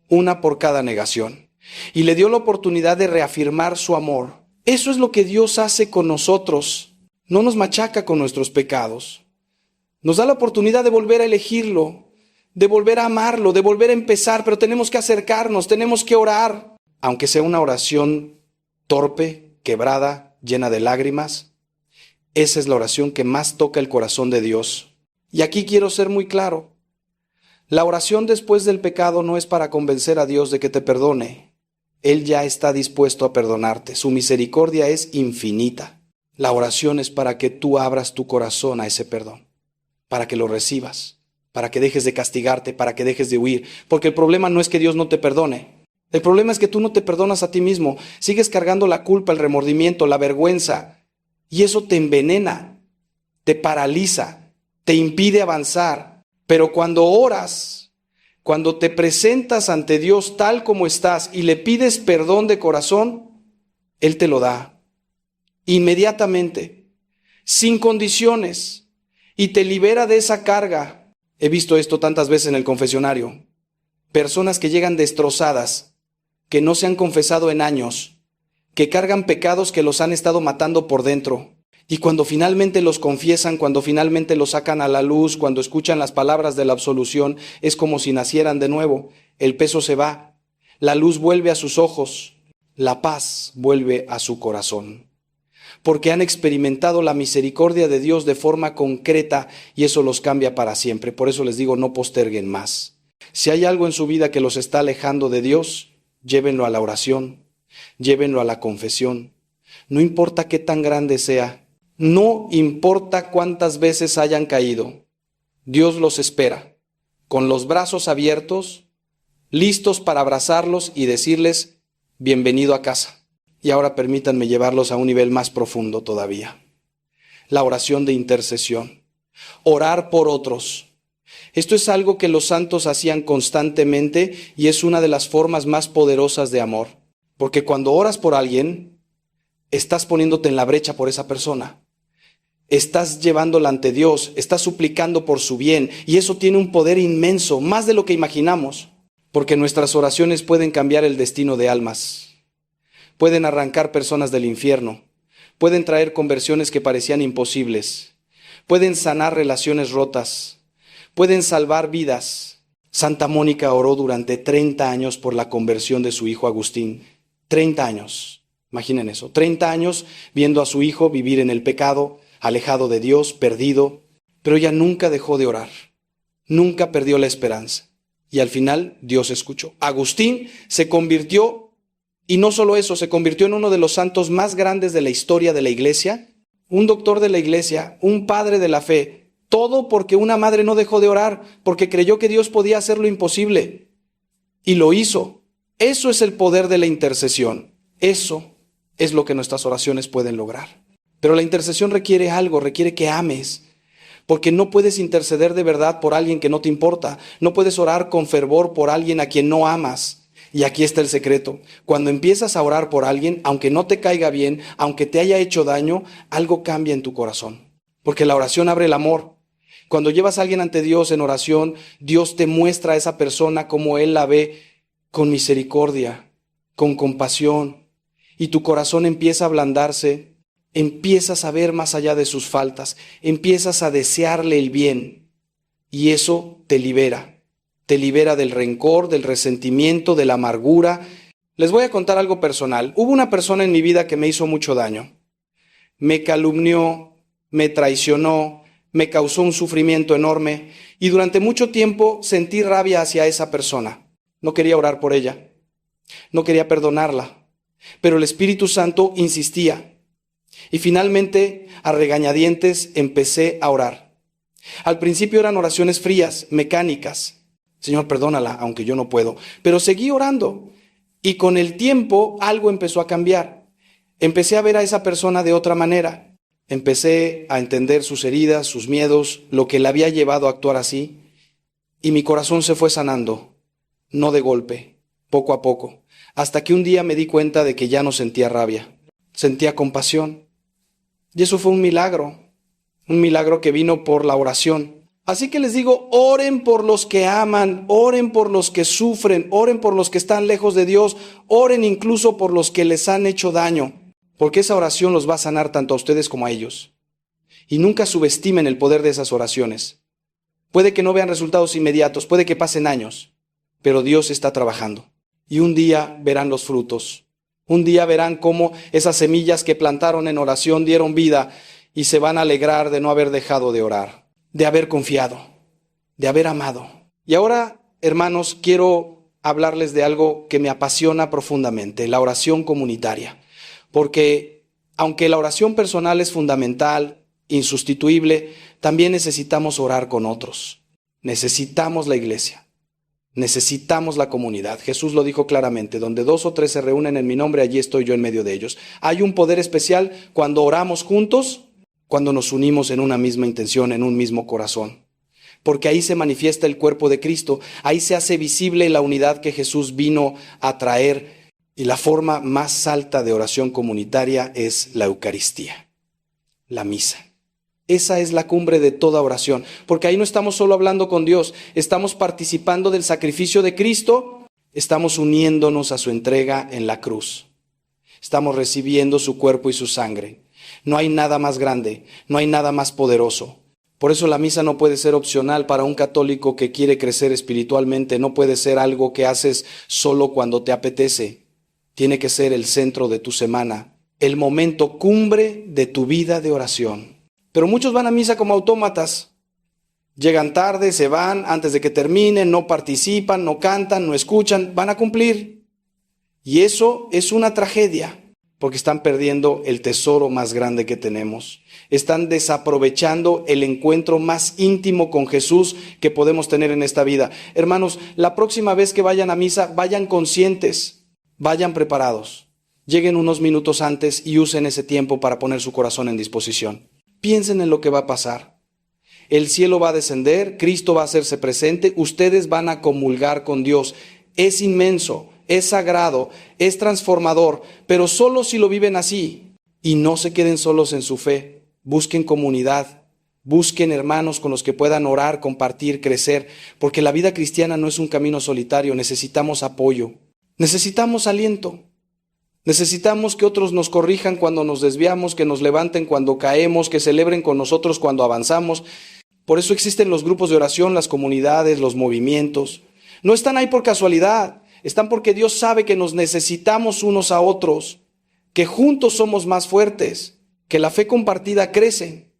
Una por cada negación. Y le dio la oportunidad de reafirmar su amor. Eso es lo que Dios hace con nosotros. No nos machaca con nuestros pecados. Nos da la oportunidad de volver a elegirlo, de volver a amarlo, de volver a empezar, pero tenemos que acercarnos, tenemos que orar. Aunque sea una oración torpe, quebrada, llena de lágrimas, esa es la oración que más toca el corazón de Dios. Y aquí quiero ser muy claro. La oración después del pecado no es para convencer a Dios de que te perdone. Él ya está dispuesto a perdonarte. Su misericordia es infinita. La oración es para que tú abras tu corazón a ese perdón, para que lo recibas, para que dejes de castigarte, para que dejes de huir. Porque el problema no es que Dios no te perdone. El problema es que tú no te perdonas a ti mismo. Sigues cargando la culpa, el remordimiento, la vergüenza. Y eso te envenena, te paraliza, te impide avanzar. Pero cuando oras, cuando te presentas ante Dios tal como estás y le pides perdón de corazón, Él te lo da. Inmediatamente, sin condiciones, y te libera de esa carga. He visto esto tantas veces en el confesionario. Personas que llegan destrozadas, que no se han confesado en años, que cargan pecados que los han estado matando por dentro. Y cuando finalmente los confiesan, cuando finalmente los sacan a la luz, cuando escuchan las palabras de la absolución, es como si nacieran de nuevo. El peso se va, la luz vuelve a sus ojos, la paz vuelve a su corazón. Porque han experimentado la misericordia de Dios de forma concreta y eso los cambia para siempre. Por eso les digo, no posterguen más. Si hay algo en su vida que los está alejando de Dios, llévenlo a la oración, llévenlo a la confesión. No importa qué tan grande sea, no importa cuántas veces hayan caído, Dios los espera, con los brazos abiertos, listos para abrazarlos y decirles, bienvenido a casa. Y ahora permítanme llevarlos a un nivel más profundo todavía. La oración de intercesión. Orar por otros. Esto es algo que los santos hacían constantemente y es una de las formas más poderosas de amor. Porque cuando oras por alguien, estás poniéndote en la brecha por esa persona. Estás llevándola ante Dios, estás suplicando por su bien y eso tiene un poder inmenso, más de lo que imaginamos. Porque nuestras oraciones pueden cambiar el destino de almas. Pueden arrancar personas del infierno. Pueden traer conversiones que parecían imposibles. Pueden sanar relaciones rotas. Pueden salvar vidas. Santa Mónica oró durante 30 años por la conversión de su hijo Agustín. 30 años. Imaginen eso. 30 años viendo a su hijo vivir en el pecado, alejado de Dios, perdido. Pero ella nunca dejó de orar. Nunca perdió la esperanza. Y al final Dios escuchó. Agustín se convirtió, y no solo eso, se convirtió en uno de los santos más grandes de la historia de la iglesia, un doctor de la iglesia, un padre de la fe, todo porque una madre no dejó de orar, porque creyó que Dios podía hacer lo imposible. Y lo hizo. Eso es el poder de la intercesión. Eso es lo que nuestras oraciones pueden lograr. Pero la intercesión requiere algo, requiere que ames. Porque no puedes interceder de verdad por alguien que no te importa. No puedes orar con fervor por alguien a quien no amas. Y aquí está el secreto. Cuando empiezas a orar por alguien, aunque no te caiga bien, aunque te haya hecho daño, algo cambia en tu corazón. Porque la oración abre el amor. Cuando llevas a alguien ante Dios en oración, Dios te muestra a esa persona como Él la ve, con misericordia, con compasión. Y tu corazón empieza a ablandarse. Empiezas a ver más allá de sus faltas, empiezas a desearle el bien y eso te libera del rencor, del resentimiento, de la amargura. Les voy a contar algo personal. Hubo una persona en mi vida que me hizo mucho daño. Me calumnió, me traicionó, me causó un sufrimiento enorme y durante mucho tiempo sentí rabia hacia esa persona. No quería orar por ella, no quería perdonarla, pero el Espíritu Santo insistía. Y finalmente, a regañadientes, empecé a orar. Al principio eran oraciones frías, mecánicas. Señor, perdónala, aunque yo no puedo. Pero seguí orando. Y con el tiempo, algo empezó a cambiar. Empecé a ver a esa persona de otra manera. Empecé a entender sus heridas, sus miedos, lo que le había llevado a actuar así. Y mi corazón se fue sanando. No de golpe, poco a poco. Hasta que un día me di cuenta de que ya no sentía rabia. Sentía compasión. Y eso fue un milagro que vino por la oración. Así que les digo, oren por los que aman, oren por los que sufren, oren por los que están lejos de Dios, oren incluso por los que les han hecho daño, porque esa oración los va a sanar tanto a ustedes como a ellos. Y nunca subestimen el poder de esas oraciones. Puede que no vean resultados inmediatos, puede que pasen años, pero Dios está trabajando. Y un día verán los frutos. Un día verán cómo esas semillas que plantaron en oración dieron vida y se van a alegrar de no haber dejado de orar, de haber confiado, de haber amado. Y ahora, hermanos, quiero hablarles de algo que me apasiona profundamente, la oración comunitaria. Porque aunque la oración personal es fundamental, insustituible, también necesitamos orar con otros. Necesitamos la iglesia. Necesitamos la comunidad. Jesús lo dijo claramente, donde 2 o 3 se reúnen en mi nombre, allí estoy yo en medio de ellos. Hay un poder especial cuando oramos juntos, cuando nos unimos en una misma intención, en un mismo corazón. Porque ahí se manifiesta el cuerpo de Cristo, ahí se hace visible la unidad que Jesús vino a traer. Y la forma más alta de oración comunitaria es la Eucaristía, la misa. Esa es la cumbre de toda oración, porque ahí no estamos solo hablando con Dios, estamos participando del sacrificio de Cristo, estamos uniéndonos a su entrega en la cruz. Estamos recibiendo su cuerpo y su sangre. No hay nada más grande, no hay nada más poderoso. Por eso la misa no puede ser opcional para un católico que quiere crecer espiritualmente, no puede ser algo que haces solo cuando te apetece. Tiene que ser el centro de tu semana, el momento cumbre de tu vida de oración. Pero muchos van a misa como autómatas. Llegan tarde, se van antes de que terminen, no participan, no cantan, no escuchan, van a cumplir. Y eso es una tragedia, porque están perdiendo el tesoro más grande que tenemos. Están desaprovechando el encuentro más íntimo con Jesús que podemos tener en esta vida. Hermanos, la próxima vez que vayan a misa, vayan conscientes, vayan preparados. Lleguen unos minutos antes y usen ese tiempo para poner su corazón en disposición. Piensen en lo que va a pasar. El cielo va a descender, Cristo va a hacerse presente, ustedes van a comulgar con Dios. Es inmenso, es sagrado, es transformador, pero solo si lo viven así. Y no se queden solos en su fe. Busquen comunidad, busquen hermanos con los que puedan orar, compartir, crecer, porque la vida cristiana no es un camino solitario, necesitamos apoyo, necesitamos aliento. Necesitamos que otros nos corrijan cuando nos desviamos, que nos levanten cuando caemos, que celebren con nosotros cuando avanzamos. Por eso existen los grupos de oración, las comunidades, los movimientos. No están ahí por casualidad, están porque Dios sabe que nos necesitamos unos a otros, que juntos somos más fuertes, que la fe compartida crece,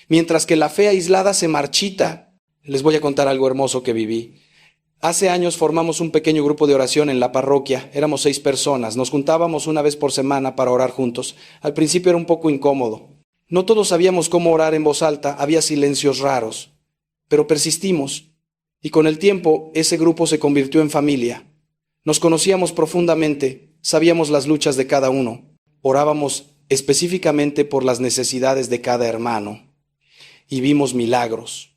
mientras que la fe aislada se marchita. Les voy a contar algo hermoso que viví. Hace años formamos un pequeño grupo de oración en la parroquia, éramos 6 personas, nos juntábamos una vez por semana para orar juntos. Al principio era un poco incómodo. No todos sabíamos cómo orar en voz alta, había silencios raros, pero persistimos y con el tiempo ese grupo se convirtió en familia. Nos conocíamos profundamente, sabíamos las luchas de cada uno, orábamos específicamente por las necesidades de cada hermano y vimos milagros,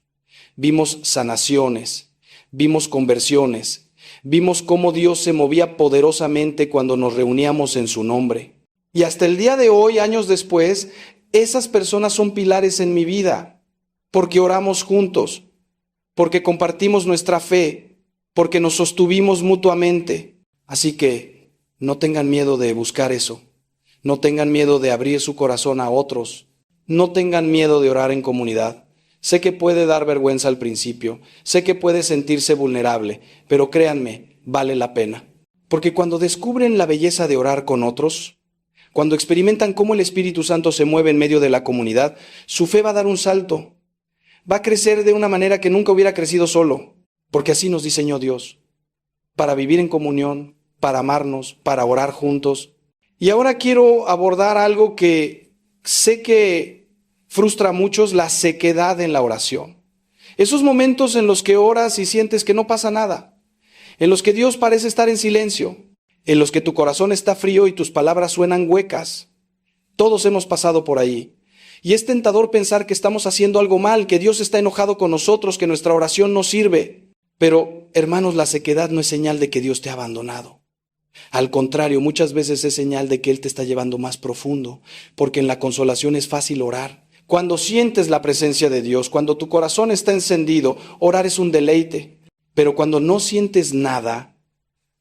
vimos sanaciones. Vimos conversiones, vimos cómo Dios se movía poderosamente cuando nos reuníamos en su nombre. Y hasta el día de hoy, años después, esas personas son pilares en mi vida, porque oramos juntos, porque compartimos nuestra fe, porque nos sostuvimos mutuamente. Así que no tengan miedo de buscar eso, no tengan miedo de abrir su corazón a otros, no tengan miedo de orar en comunidad. Sé que puede dar vergüenza al principio, sé que puede sentirse vulnerable, pero créanme, vale la pena. Porque cuando descubren la belleza de orar con otros, cuando experimentan cómo el Espíritu Santo se mueve en medio de la comunidad, su fe va a dar un salto. Va a crecer de una manera que nunca hubiera crecido solo, porque así nos diseñó Dios, para vivir en comunión, para amarnos, para orar juntos. Y ahora quiero abordar algo que sé que frustra a muchos, la sequedad en la oración. Esos momentos en los que oras y sientes que no pasa nada, en los que Dios parece estar en silencio, en los que tu corazón está frío y tus palabras suenan huecas. Todos hemos pasado por ahí. Y es tentador pensar que estamos haciendo algo mal, que Dios está enojado con nosotros, que nuestra oración no sirve. Pero, hermanos, la sequedad no es señal de que Dios te ha abandonado. Al contrario, muchas veces es señal de que Él te está llevando más profundo, porque en la consolación es fácil orar. Cuando sientes la presencia de Dios, cuando tu corazón está encendido, orar es un deleite. Pero cuando no sientes nada,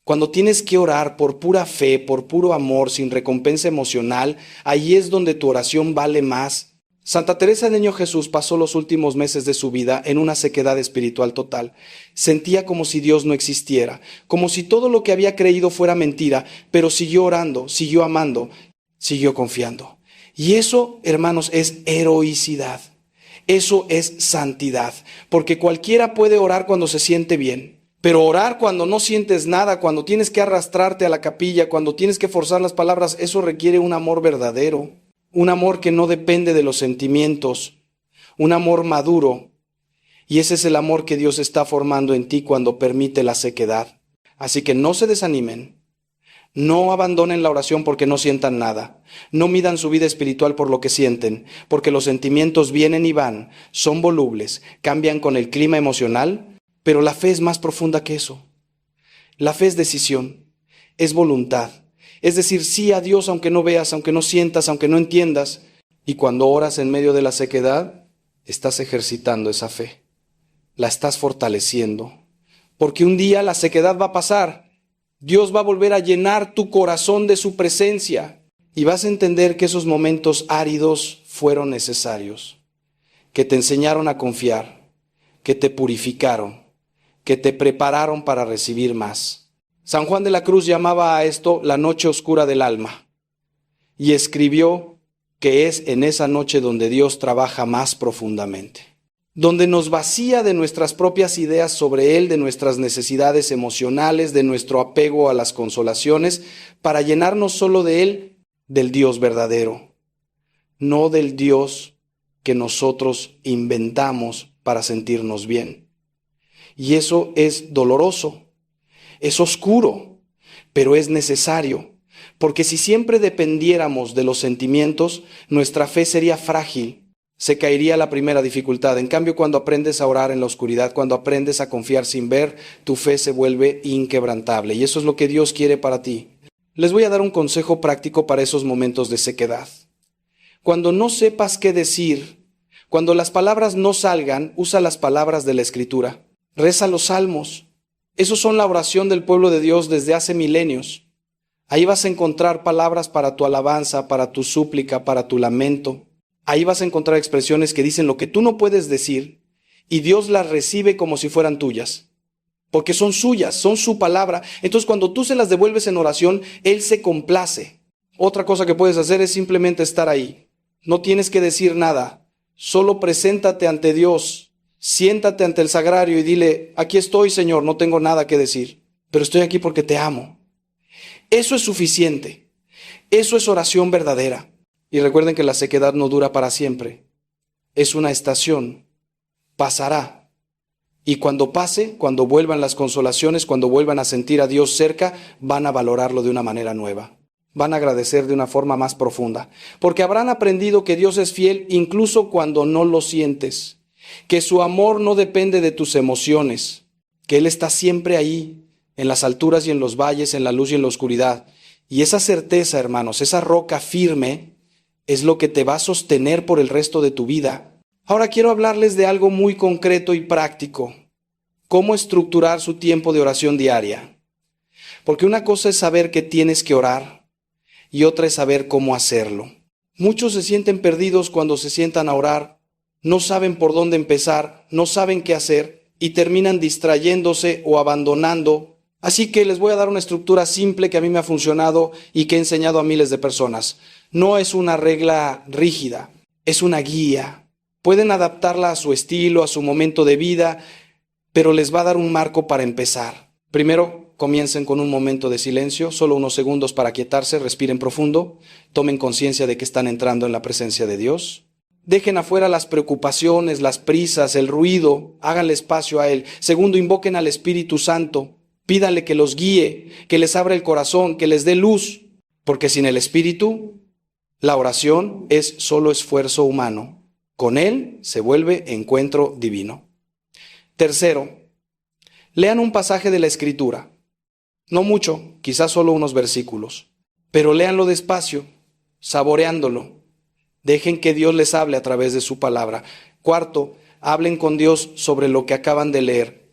cuando tienes que orar por pura fe, por puro amor, sin recompensa emocional, ahí es donde tu oración vale más. Santa Teresa del Niño Jesús pasó los últimos meses de su vida en una sequedad espiritual total. Sentía como si Dios no existiera, como si todo lo que había creído fuera mentira, pero siguió orando, siguió amando, siguió confiando. Y eso, hermanos, es heroicidad. Eso es santidad. Porque cualquiera puede orar cuando se siente bien. Pero orar cuando no sientes nada, cuando tienes que arrastrarte a la capilla, cuando tienes que forzar las palabras, eso requiere un amor verdadero. Un amor que no depende de los sentimientos. Un amor maduro. Y ese es el amor que Dios está formando en ti cuando permite la sequedad. Así que no se desanimen. No abandonen la oración porque no sientan nada. No midan su vida espiritual por lo que sienten, porque los sentimientos vienen y van, son volubles, cambian con el clima emocional, pero la fe es más profunda que eso. La fe es decisión, es voluntad. Es decir, sí a Dios aunque no veas, aunque no sientas, aunque no entiendas. Y cuando oras en medio de la sequedad, estás ejercitando esa fe. La estás fortaleciendo. Porque un día la sequedad va a pasar. Dios va a volver a llenar tu corazón de su presencia. Y vas a entender que esos momentos áridos fueron necesarios, que te enseñaron a confiar, que te purificaron, que te prepararon para recibir más. San Juan de la Cruz llamaba a esto la noche oscura del alma y escribió que es en esa noche donde Dios trabaja más profundamente, donde nos vacía de nuestras propias ideas sobre Él, de nuestras necesidades emocionales, de nuestro apego a las consolaciones, para llenarnos solo de Él, del Dios verdadero, no del Dios que nosotros inventamos para sentirnos bien. Y eso es doloroso, es oscuro, pero es necesario, porque si siempre dependiéramos de los sentimientos, nuestra fe sería frágil, se caería la primera dificultad. En cambio, cuando aprendes a orar en la oscuridad, cuando aprendes a confiar sin ver, tu fe se vuelve inquebrantable. Y eso es lo que Dios quiere para ti. Les voy a dar un consejo práctico para esos momentos de sequedad. Cuando no sepas qué decir, cuando las palabras no salgan, usa las palabras de la Escritura. Reza los salmos. Esos son la oración del pueblo de Dios desde hace milenios. Ahí vas a encontrar palabras para tu alabanza, para tu súplica, para tu lamento. Ahí vas a encontrar expresiones que dicen lo que tú no puedes decir y Dios las recibe como si fueran tuyas, porque son suyas, son su palabra. Entonces cuando tú se las devuelves en oración, Él se complace. Otra cosa que puedes hacer es simplemente estar ahí. No tienes que decir nada, solo preséntate ante Dios, siéntate ante el sagrario y dile, aquí estoy, Señor, no tengo nada que decir, pero estoy aquí porque te amo. Eso es suficiente. Eso es oración verdadera. Y recuerden que la sequedad no dura para siempre. Es una estación. Pasará. Y cuando pase, cuando vuelvan las consolaciones, cuando vuelvan a sentir a Dios cerca, van a valorarlo de una manera nueva. Van a agradecer de una forma más profunda. Porque habrán aprendido que Dios es fiel incluso cuando no lo sientes. Que su amor no depende de tus emociones. Que Él está siempre ahí, en las alturas y en los valles, en la luz y en la oscuridad. Y esa certeza, hermanos, esa roca firme, es lo que te va a sostener por el resto de tu vida. Ahora quiero hablarles de algo muy concreto y práctico. Cómo estructurar su tiempo de oración diaria. Porque una cosa es saber que tienes que orar y otra es saber cómo hacerlo. Muchos se sienten perdidos cuando se sientan a orar, no saben por dónde empezar, no saben qué hacer y terminan distrayéndose o abandonando. Así que les voy a dar una estructura simple que a mí me ha funcionado y que he enseñado a miles de personas. No es una regla rígida, es una guía. Pueden adaptarla a su estilo, a su momento de vida, pero les va a dar un marco para empezar. Primero, comiencen con un momento de silencio, solo unos segundos para quietarse, respiren profundo, tomen conciencia de que están entrando en la presencia de Dios. Dejen afuera las preocupaciones, las prisas, el ruido, háganle espacio a Él. Segundo, invoquen al Espíritu Santo. Pídanle que los guíe, que les abra el corazón, que les dé luz, porque sin el Espíritu, la oración es solo esfuerzo humano. Con Él se vuelve encuentro divino. Tercero, lean un pasaje de la Escritura. No mucho, quizás solo unos versículos, pero léanlo despacio, saboreándolo. Dejen que Dios les hable a través de su palabra. Cuarto, hablen con Dios sobre lo que acaban de leer.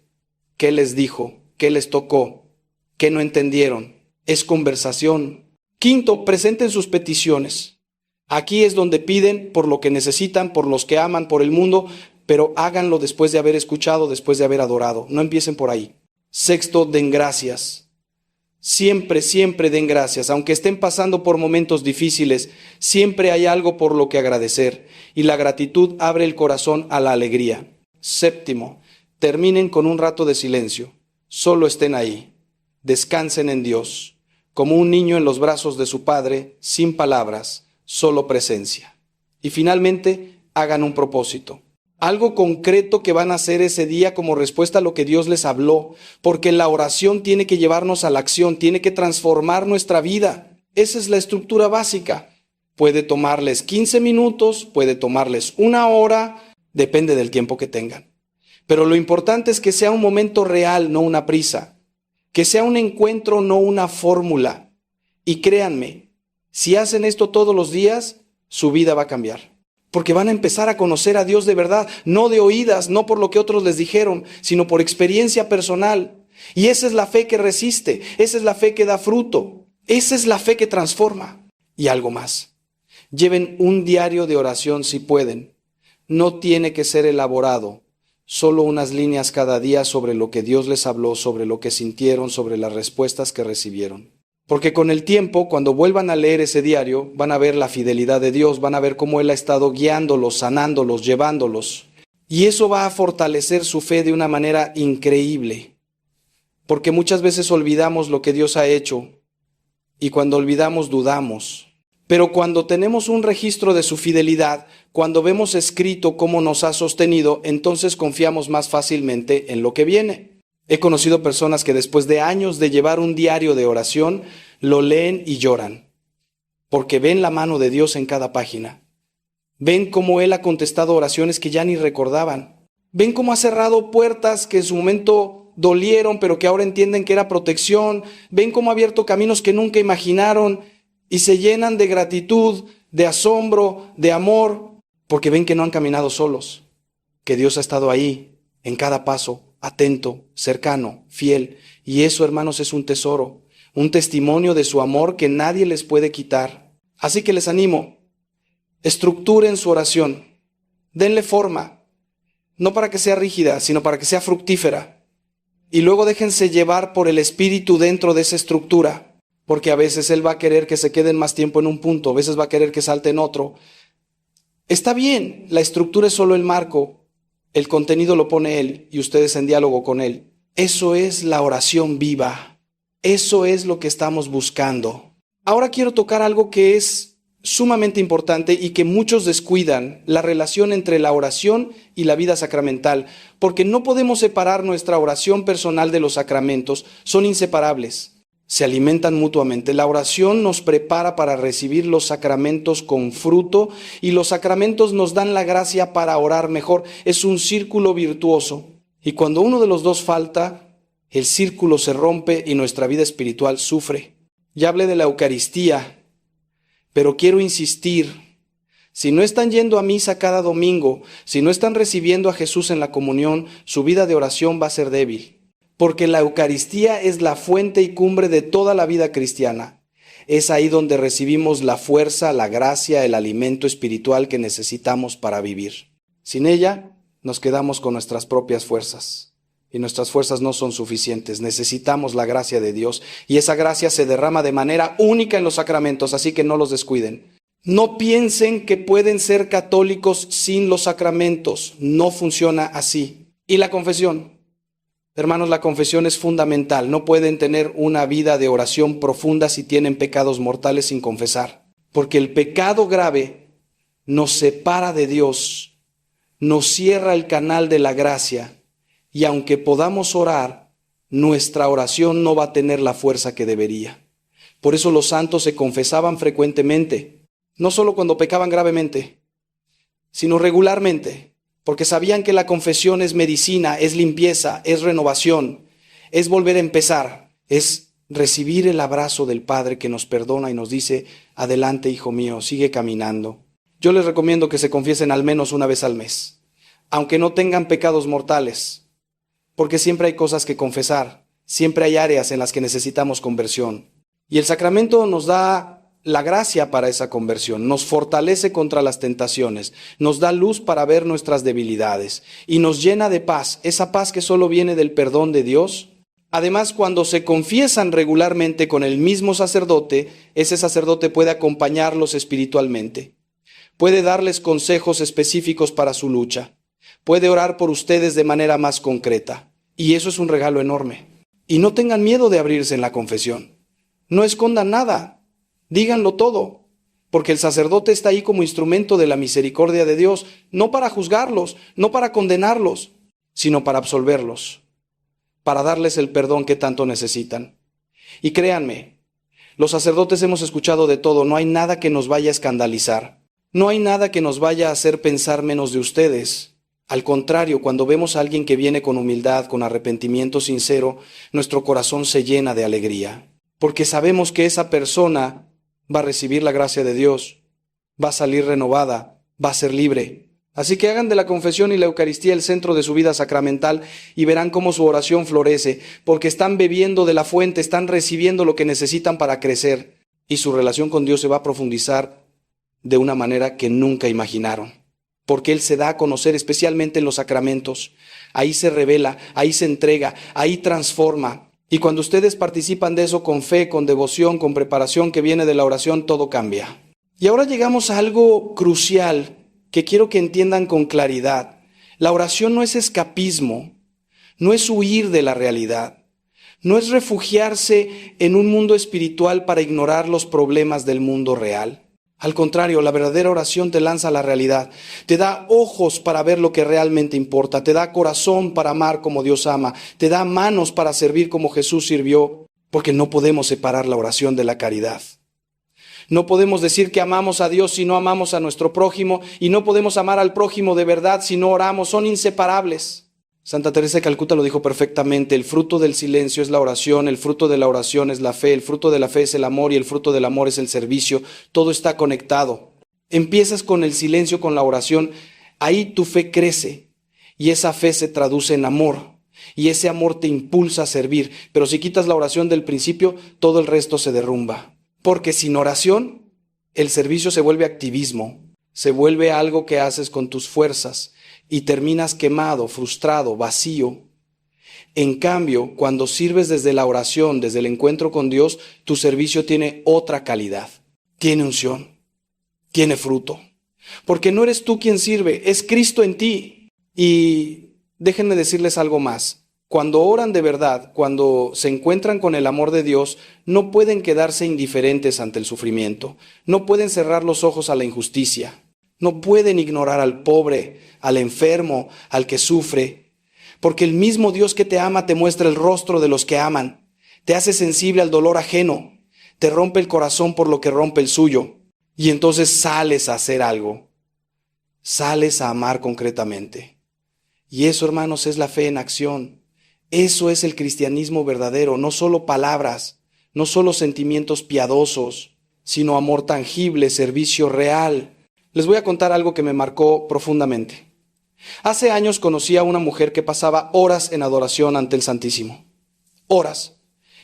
¿Qué les dijo? ¿Qué les tocó? ¿Qué no entendieron? Es conversación. Quinto, presenten sus peticiones. Aquí es donde piden por lo que necesitan, por los que aman, por el mundo, pero háganlo después de haber escuchado, después de haber adorado. No empiecen por ahí. Sexto, den gracias. Siempre, siempre den gracias. Aunque estén pasando por momentos difíciles, siempre hay algo por lo que agradecer. Y la gratitud abre el corazón a la alegría. Séptimo, terminen con un rato de silencio. Solo estén ahí, descansen en Dios, como un niño en los brazos de su padre, sin palabras, solo presencia. Y finalmente, hagan un propósito, algo concreto que van a hacer ese día como respuesta a lo que Dios les habló, porque la oración tiene que llevarnos a la acción, tiene que transformar nuestra vida. Esa es la estructura básica. Puede tomarles 15 minutos, puede tomarles 1 hora, depende del tiempo que tengan. Pero lo importante es que sea un momento real, no una prisa. Que sea un encuentro, no una fórmula. Y créanme, si hacen esto todos los días, su vida va a cambiar. Porque van a empezar a conocer a Dios de verdad, no de oídas, no por lo que otros les dijeron, sino por experiencia personal. Y esa es la fe que resiste, esa es la fe que da fruto, esa es la fe que transforma. Y algo más. Lleven un diario de oración si pueden. No tiene que ser elaborado. Solo unas líneas cada día sobre lo que Dios les habló, sobre lo que sintieron, sobre las respuestas que recibieron. Porque con el tiempo, cuando vuelvan a leer ese diario, van a ver la fidelidad de Dios, van a ver cómo Él ha estado guiándolos, sanándolos, llevándolos. Y eso va a fortalecer su fe de una manera increíble. Porque muchas veces olvidamos lo que Dios ha hecho y cuando olvidamos dudamos. Pero cuando tenemos un registro de su fidelidad, cuando vemos escrito cómo nos ha sostenido, entonces confiamos más fácilmente en lo que viene. He conocido personas que después de años de llevar un diario de oración, lo leen y lloran, porque ven la mano de Dios en cada página. Ven cómo Él ha contestado oraciones que ya ni recordaban. Ven cómo ha cerrado puertas que en su momento dolieron, pero que ahora entienden que era protección. Ven cómo ha abierto caminos que nunca imaginaron y se llenan de gratitud, de asombro, de amor, porque ven que no han caminado solos, que Dios ha estado ahí, en cada paso, atento, cercano, fiel. Y eso, hermanos, es un tesoro, un testimonio de su amor que nadie les puede quitar. Así que les animo, estructuren su oración, denle forma, no para que sea rígida, sino para que sea fructífera. Y luego déjense llevar por el Espíritu dentro de esa estructura, porque a veces Él va a querer que se queden más tiempo en un punto, a veces va a querer que salte en otro. Está bien, la estructura es solo el marco, el contenido lo pone Él y ustedes en diálogo con Él. Eso es la oración viva, eso es lo que estamos buscando. Ahora quiero tocar algo que es sumamente importante y que muchos descuidan, la relación entre la oración y la vida sacramental, porque no podemos separar nuestra oración personal de los sacramentos, son inseparables. Se alimentan mutuamente. La oración nos prepara para recibir los sacramentos con fruto y los sacramentos nos dan la gracia para orar mejor. Es un círculo virtuoso. Y cuando uno de los dos falta, el círculo se rompe y nuestra vida espiritual sufre. Ya hablé de la Eucaristía, pero quiero insistir. Si no están yendo a misa cada domingo, si no están recibiendo a Jesús en la comunión, su vida de oración va a ser débil. Porque la Eucaristía es la fuente y cumbre de toda la vida cristiana. Es ahí donde recibimos la fuerza, la gracia, el alimento espiritual que necesitamos para vivir. Sin ella, nos quedamos con nuestras propias fuerzas. Y nuestras fuerzas no son suficientes. Necesitamos la gracia de Dios. Y esa gracia se derrama de manera única en los sacramentos, así que no los descuiden. No piensen que pueden ser católicos sin los sacramentos. No funciona así. Y la confesión. Hermanos, la confesión es fundamental. No pueden tener una vida de oración profunda si tienen pecados mortales sin confesar. Porque el pecado grave nos separa de Dios, nos cierra el canal de la gracia. Y aunque podamos orar, nuestra oración no va a tener la fuerza que debería. Por eso los santos se confesaban frecuentemente, no solo cuando pecaban gravemente, sino regularmente. Porque sabían que la confesión es medicina, es limpieza, es renovación, es volver a empezar, es recibir el abrazo del Padre que nos perdona y nos dice, adelante hijo mío, sigue caminando. Yo les recomiendo que se confiesen al menos una vez al mes, aunque no tengan pecados mortales, porque siempre hay cosas que confesar, siempre hay áreas en las que necesitamos conversión. Y el sacramento nos da la gracia para esa conversión, nos fortalece contra las tentaciones, nos da luz para ver nuestras debilidades y nos llena de paz, esa paz que solo viene del perdón de Dios. Además, cuando se confiesan regularmente con el mismo sacerdote, ese sacerdote puede acompañarlos espiritualmente, puede darles consejos específicos para su lucha, puede orar por ustedes de manera más concreta, y eso es un regalo enorme. Y no tengan miedo de abrirse en la confesión, no escondan nada. Díganlo todo, porque el sacerdote está ahí como instrumento de la misericordia de Dios, no para juzgarlos, no para condenarlos, sino para absolverlos, para darles el perdón que tanto necesitan. Y créanme, los sacerdotes hemos escuchado de todo, no hay nada que nos vaya a escandalizar, no hay nada que nos vaya a hacer pensar menos de ustedes. Al contrario, cuando vemos a alguien que viene con humildad, con arrepentimiento sincero, nuestro corazón se llena de alegría, porque sabemos que esa persona va a recibir la gracia de Dios, va a salir renovada, va a ser libre. Así que hagan de la confesión y la Eucaristía el centro de su vida sacramental y verán cómo su oración florece, porque están bebiendo de la fuente, están recibiendo lo que necesitan para crecer. y su relación con Dios se va a profundizar de una manera que nunca imaginaron. Porque Él se da a conocer especialmente en los sacramentos. Ahí se revela, ahí se entrega, ahí transforma. Y cuando ustedes participan de eso con fe, con devoción, con preparación que viene de la oración, todo cambia. Y ahora llegamos a algo crucial que quiero que entiendan con claridad. La oración no es escapismo, no es huir de la realidad, no es refugiarse en un mundo espiritual para ignorar los problemas del mundo real. Al contrario, la verdadera oración te lanza a la realidad, te da ojos para ver lo que realmente importa, te da corazón para amar como Dios ama, te da manos para servir como Jesús sirvió, porque no podemos separar la oración de la caridad. No podemos decir que amamos a Dios si no amamos a nuestro prójimo, y no podemos amar al prójimo de verdad si no oramos, son inseparables. Santa Teresa de Calcuta lo dijo perfectamente: el fruto del silencio es la oración, el fruto de la oración es la fe, el fruto de la fe es el amor y el fruto del amor es el servicio. Todo está conectado. Empiezas con el silencio, con la oración, ahí tu fe crece y esa fe se traduce en amor y ese amor te impulsa a servir. Pero si quitas la oración del principio, todo el resto se derrumba. Porque sin oración, el servicio se vuelve activismo, se vuelve algo que haces con tus fuerzas y terminas quemado, frustrado, vacío. En cambio, cuando sirves desde la oración, desde el encuentro con Dios, tu servicio tiene otra calidad, tiene unción, tiene fruto. Porque no eres tú quien sirve, es Cristo en ti. Y déjenme decirles algo más. Cuando oran de verdad, cuando se encuentran con el amor de Dios, no pueden quedarse indiferentes ante el sufrimiento, no pueden cerrar los ojos a la injusticia, no pueden ignorar al pobre, al enfermo, al que sufre, porque el mismo Dios que te ama te muestra el rostro de los que aman, te hace sensible al dolor ajeno, te rompe el corazón por lo que rompe el suyo, y entonces sales a hacer algo, sales a amar concretamente. Y eso, hermanos, es la fe en acción. Eso es el cristianismo verdadero, no solo palabras, no solo sentimientos piadosos, sino amor tangible, servicio real. Les voy a contar algo que me marcó profundamente. Hace años conocí a una mujer que pasaba horas en adoración ante el Santísimo. Horas.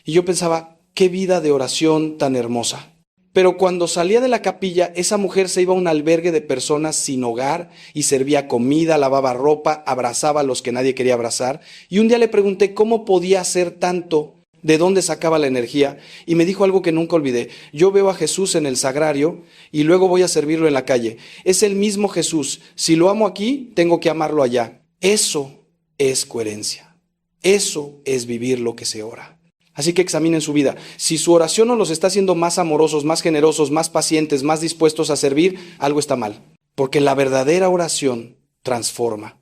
Y yo pensaba, qué vida de oración tan hermosa. Pero cuando salía de la capilla, esa mujer se iba a un albergue de personas sin hogar y servía comida, lavaba ropa, abrazaba a los que nadie quería abrazar. Y un día le pregunté cómo podía hacer tanto, de dónde sacaba la energía, y me dijo algo que nunca olvidé. Yo veo a Jesús en el sagrario y luego voy a servirlo en la calle. Es el mismo Jesús. Si lo amo aquí, tengo que amarlo allá. Eso es coherencia. Eso es vivir lo que se ora. Así que examinen su vida. Si su oración no los está haciendo más amorosos, más generosos, más pacientes, más dispuestos a servir, algo está mal. Porque la verdadera oración transforma.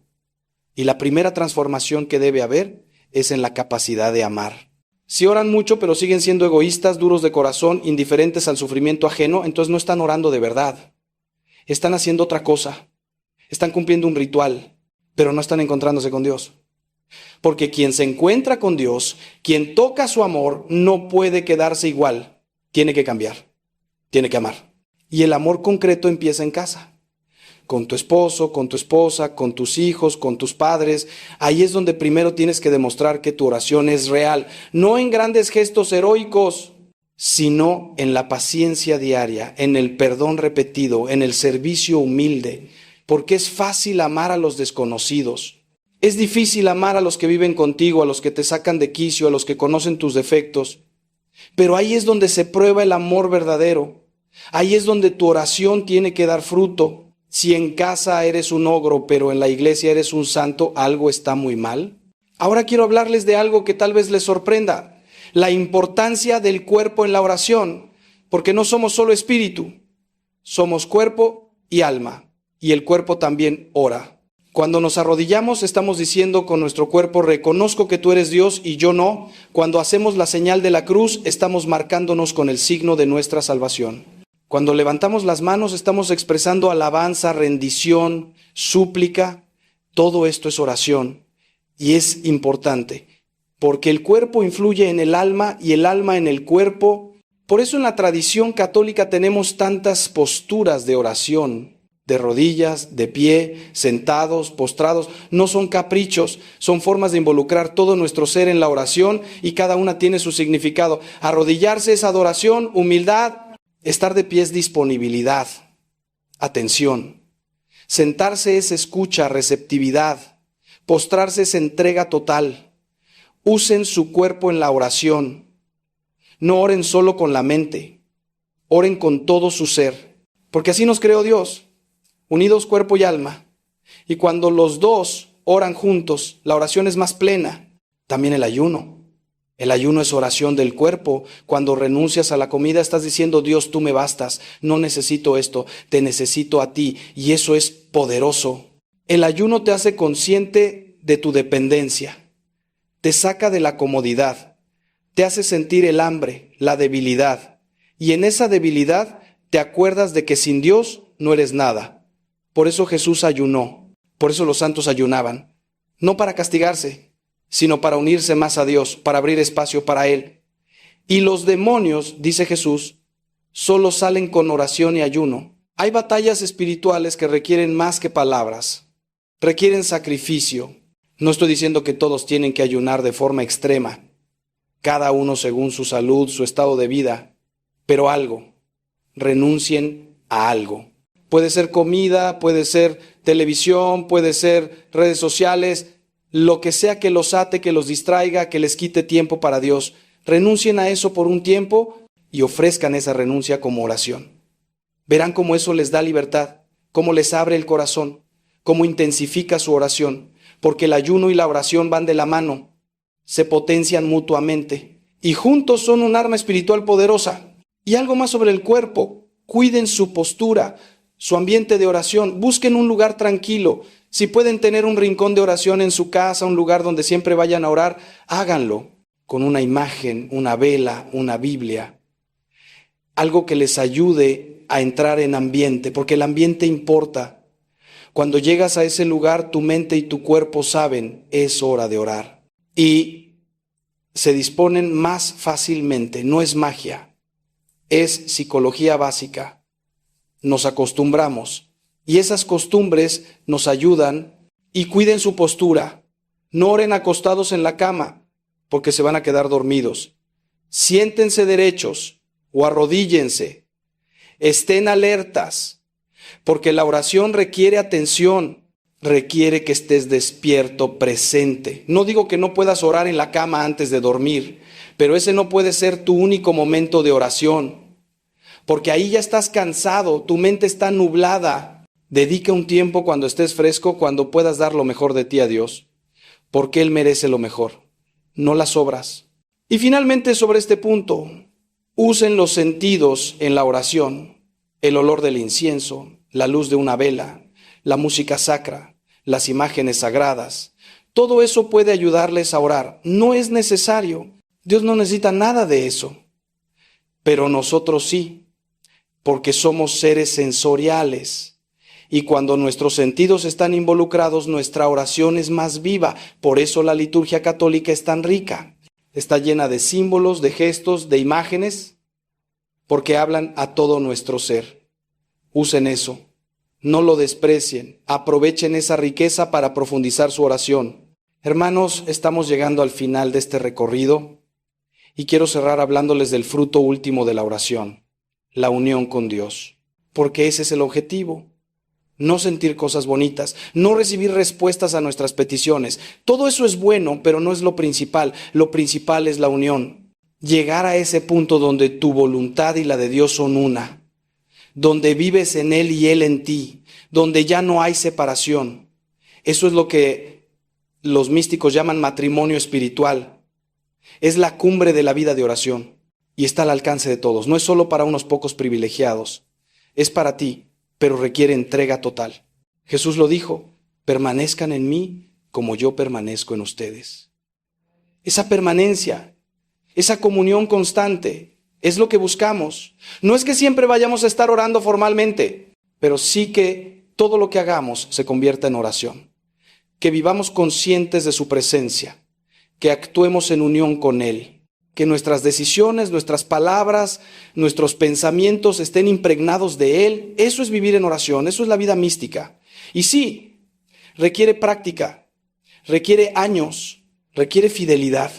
Y la primera transformación que debe haber es en la capacidad de amar. Si oran mucho pero siguen siendo egoístas, duros de corazón, indiferentes al sufrimiento ajeno, entonces no están orando de verdad. Están haciendo otra cosa. Están cumpliendo un ritual, pero no están encontrándose con Dios. Porque quien se encuentra con Dios, quien toca su amor, no puede quedarse igual. Tiene que cambiar, tiene que amar. Y el amor concreto empieza en casa. Con tu esposo, con tu esposa, con tus hijos, con tus padres. Ahí es donde primero tienes que demostrar que tu oración es real. No en grandes gestos heroicos, sino en la paciencia diaria, en el perdón repetido, en el servicio humilde. Porque es fácil amar a los desconocidos. Es difícil amar a los que viven contigo, a los que te sacan de quicio, a los que conocen tus defectos. Pero ahí es donde se prueba el amor verdadero. Ahí es donde tu oración tiene que dar fruto. Si en casa eres un ogro, pero en la iglesia eres un santo, algo está muy mal. Ahora quiero hablarles de algo que tal vez les sorprenda. La importancia del cuerpo en la oración. Porque no somos solo espíritu, somos cuerpo y alma. Y el cuerpo también ora. Cuando nos arrodillamos estamos diciendo con nuestro cuerpo, reconozco que tú eres Dios y yo no. Cuando hacemos la señal de la cruz, estamos marcándonos con el signo de nuestra salvación. Cuando levantamos las manos, estamos expresando alabanza, rendición, súplica. Todo esto es oración y es importante, porque el cuerpo influye en el alma y el alma en el cuerpo. Por eso en la tradición católica tenemos tantas posturas de oración. De rodillas, de pie, sentados, postrados, no son caprichos, son formas de involucrar todo nuestro ser en la oración y cada una tiene su significado. Arrodillarse es adoración, humildad, Estar de pie es disponibilidad, atención. Sentarse es escucha, receptividad. Postrarse es entrega total. Usen su cuerpo en la oración. No oren solo con la mente, oren con todo su ser, porque así nos creó Dios, unidos cuerpo y alma. Y cuando los dos oran juntos, la oración es más plena. También el ayuno. El ayuno es oración del cuerpo. Cuando renuncias a la comida estás diciendo: Dios, tú me bastas, no necesito esto, te necesito a ti. Y eso es poderoso. El ayuno te hace consciente de tu dependencia, te saca de la comodidad, te hace sentir el hambre, la debilidad. Y en esa debilidad te acuerdas de que sin Dios no eres nada. Por eso Jesús ayunó, por eso los santos ayunaban. No para castigarse, sino para unirse más a Dios, para abrir espacio para Él. Y los demonios, dice Jesús, solo salen con oración y ayuno. Hay batallas espirituales que requieren más que palabras, requieren sacrificio. No estoy diciendo que todos tienen que ayunar de forma extrema, cada uno según su salud, su estado de vida, pero algo, renuncien a algo. Puede ser comida, puede ser televisión, puede ser redes sociales, lo que sea que los ate, que los distraiga, que les quite tiempo para Dios. Renuncien a eso por un tiempo y ofrezcan esa renuncia como oración. Verán cómo eso les da libertad, cómo les abre el corazón, cómo intensifica su oración, porque el ayuno y la oración van de la mano, se potencian mutuamente y juntos son un arma espiritual poderosa. Y algo más sobre el cuerpo: cuiden su postura, su ambiente de oración, busquen un lugar tranquilo. Si pueden tener un rincón de oración en su casa, un lugar donde siempre vayan a orar, háganlo con una imagen, una vela, una Biblia. Algo que les ayude a entrar en ambiente, porque el ambiente importa. Cuando llegas a ese lugar, tu mente y tu cuerpo saben, es hora de orar. Y se disponen más fácilmente, no es magia, es psicología básica. Nos acostumbramos y esas costumbres nos ayudan. Y cuiden su postura. No oren acostados en la cama, porque se van a quedar dormidos. Siéntense derechos o arrodíllense. Estén alertas, porque la oración requiere atención, requiere que estés despierto, presente. No digo que no puedas orar en la cama antes de dormir, pero ese no puede ser tu único momento de oración, porque ahí ya estás cansado, tu mente está nublada. Dedica un tiempo cuando estés fresco, cuando puedas dar lo mejor de ti a Dios, porque Él merece lo mejor, no las obras. Y finalmente, sobre este punto, usen los sentidos en la oración: el olor del incienso, la luz de una vela, la música sacra, las imágenes sagradas. Todo eso puede ayudarles a orar. No es necesario, Dios no necesita nada de eso, pero nosotros sí, porque somos seres sensoriales. Y cuando nuestros sentidos están involucrados, nuestra oración es más viva. Por eso la liturgia católica es tan rica. Está llena de símbolos, de gestos, de imágenes, porque hablan a todo nuestro ser. Usen eso, no lo desprecien, aprovechen esa riqueza para profundizar su oración. Hermanos, estamos llegando al final de este recorrido y quiero cerrar hablándoles del fruto último de la oración, la unión con Dios, porque ese es el objetivo. No sentir cosas bonitas, no recibir respuestas a nuestras peticiones. Todo eso es bueno, pero no es lo principal. Lo principal es la unión. Llegar a ese punto donde tu voluntad y la de Dios son una, donde vives en Él y Él en ti, donde ya no hay separación. Eso es lo que los místicos llaman matrimonio espiritual. Es la cumbre de la vida de oración y está al alcance de todos. No es solo para unos pocos privilegiados, es para ti, pero requiere entrega total. Jesús lo dijo: permanezcan en mí como yo permanezco en ustedes. Esa permanencia, esa comunión constante, es lo que buscamos. No es que siempre vayamos a estar orando formalmente, pero sí que todo lo que hagamos se convierta en oración. Que vivamos conscientes de su presencia, que actuemos en unión con Él. Que nuestras decisiones, nuestras palabras, nuestros pensamientos estén impregnados de Él. Eso es vivir en oración, eso es la vida mística. Y sí, requiere práctica, requiere años, requiere fidelidad,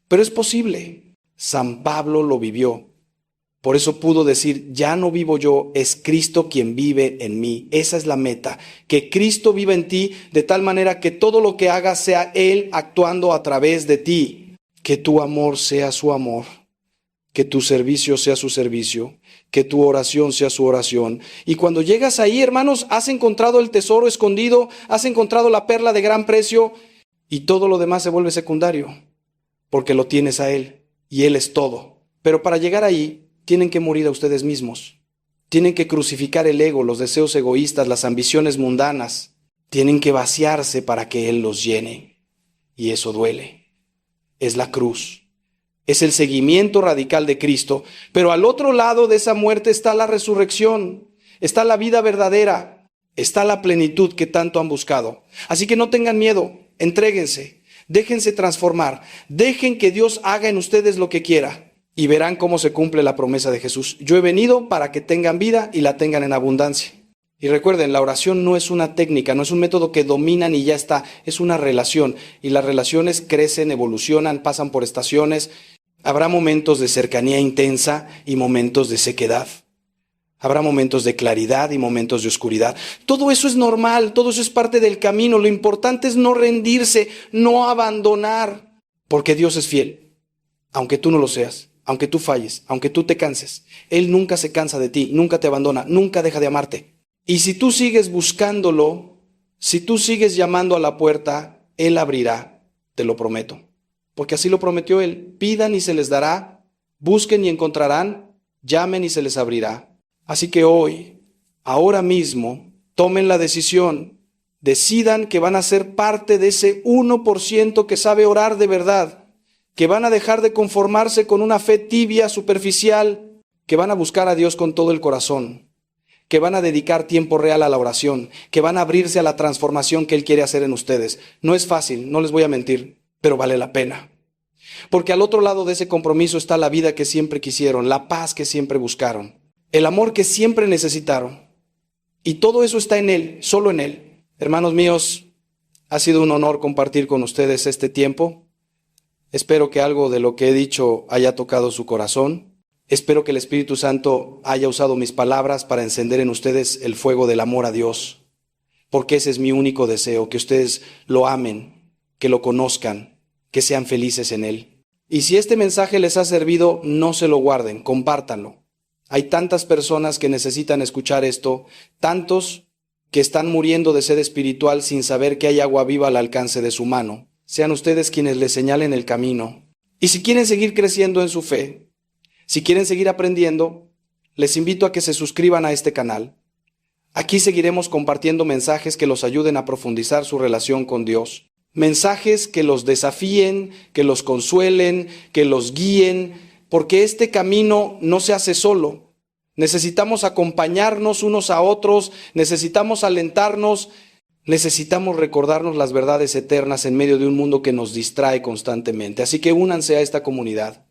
pero es posible. San Pablo lo vivió. Por eso pudo decir, ya no vivo yo, es Cristo quien vive en mí. Esa es la meta, que Cristo viva en ti de tal manera que todo lo que hagas sea Él actuando a través de ti. Que tu amor sea su amor, que tu servicio sea su servicio, que tu oración sea su oración. Y cuando llegas ahí, hermanos, has encontrado el tesoro escondido, has encontrado la perla de gran precio y todo lo demás se vuelve secundario, porque lo tienes a Él y Él es todo. Pero para llegar ahí, tienen que morir a ustedes mismos. Tienen que crucificar el ego, los deseos egoístas, las ambiciones mundanas. Tienen que vaciarse para que Él los llene. Y eso duele. Es la cruz. Es el seguimiento radical de Cristo. Pero al otro lado de esa muerte está la resurrección. Está la vida verdadera. Está la plenitud que tanto han buscado. Así que no tengan miedo. Entréguense. Déjense transformar. Dejen que Dios haga en ustedes lo que quiera. Y verán cómo se cumple la promesa de Jesús. Yo he venido para que tengan vida y la tengan en abundancia. Y recuerden, la oración no es una técnica, no es un método que dominan y ya está. Es una relación. Y las relaciones crecen, evolucionan, pasan por estaciones. Habrá momentos de cercanía intensa y momentos de sequedad. Habrá momentos de claridad y momentos de oscuridad. Todo eso es normal, todo eso es parte del camino. Lo importante es no rendirse, no abandonar, porque Dios es fiel, aunque tú no lo seas. Aunque tú falles, aunque tú te canses, Él nunca se cansa de ti, nunca te abandona, nunca deja de amarte. Y si tú sigues buscándolo, si tú sigues llamando a la puerta, Él abrirá, te lo prometo. Porque así lo prometió Él. Pidan y se les dará, busquen y encontrarán, llamen y se les abrirá. Así que hoy, ahora mismo, tomen la decisión, decidan que van a ser parte de ese 1% que sabe orar de verdad, que van a dejar de conformarse con una fe tibia, superficial, que van a buscar a Dios con todo el corazón, que van a dedicar tiempo real a la oración, que van a abrirse a la transformación que Él quiere hacer en ustedes. No es fácil, no les voy a mentir, pero vale la pena. Porque al otro lado de ese compromiso está la vida que siempre quisieron, la paz que siempre buscaron, el amor que siempre necesitaron. Y todo eso está en Él, solo en Él. Hermanos míos, ha sido un honor compartir con ustedes este tiempo. Espero que algo de lo que he dicho haya tocado su corazón. Espero que el Espíritu Santo haya usado mis palabras para encender en ustedes el fuego del amor a Dios. Porque ese es mi único deseo, que ustedes lo amen, que lo conozcan, que sean felices en Él. Y si este mensaje les ha servido, no se lo guarden, compártanlo. Hay tantas personas que necesitan escuchar esto, tantos que están muriendo de sed espiritual sin saber que hay agua viva al alcance de su mano. Sean ustedes quienes les señalen el camino. Y si quieren seguir creciendo en su fe, si quieren seguir aprendiendo, les invito a que se suscriban a este canal. Aquí seguiremos compartiendo mensajes que los ayuden a profundizar su relación con Dios. Mensajes que los desafíen, que los consuelen, que los guíen, porque este camino no se hace solo. Necesitamos acompañarnos unos a otros, necesitamos alentarnos, necesitamos recordarnos las verdades eternas en medio de un mundo que nos distrae constantemente. Así que únanse a esta comunidad.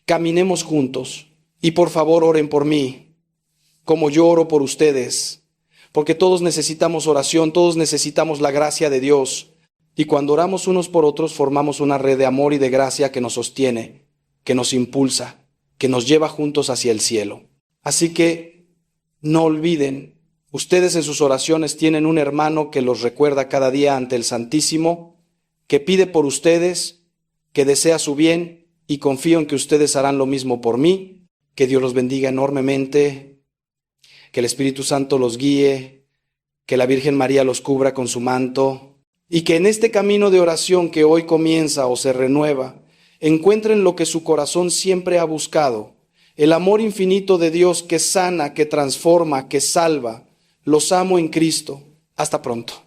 Caminemos juntos. Y por favor oren por mí, como yo oro por ustedes. Porque todos necesitamos oración, todos necesitamos la gracia de Dios. Y cuando oramos unos por otros, formamos una red de amor y de gracia que nos sostiene, que nos impulsa, que nos lleva juntos hacia el cielo. Así que no olviden, ustedes en sus oraciones tienen un hermano que los recuerda cada día ante el Santísimo, que pide por ustedes, que desea su bien y confío en que ustedes harán lo mismo por mí. Que Dios los bendiga enormemente, que el Espíritu Santo los guíe, que la Virgen María los cubra con su manto y que en este camino de oración que hoy comienza o se renueva, encuentren lo que su corazón siempre ha buscado, el amor infinito de Dios que sana, que transforma, que salva. Los amo en Cristo. Hasta pronto.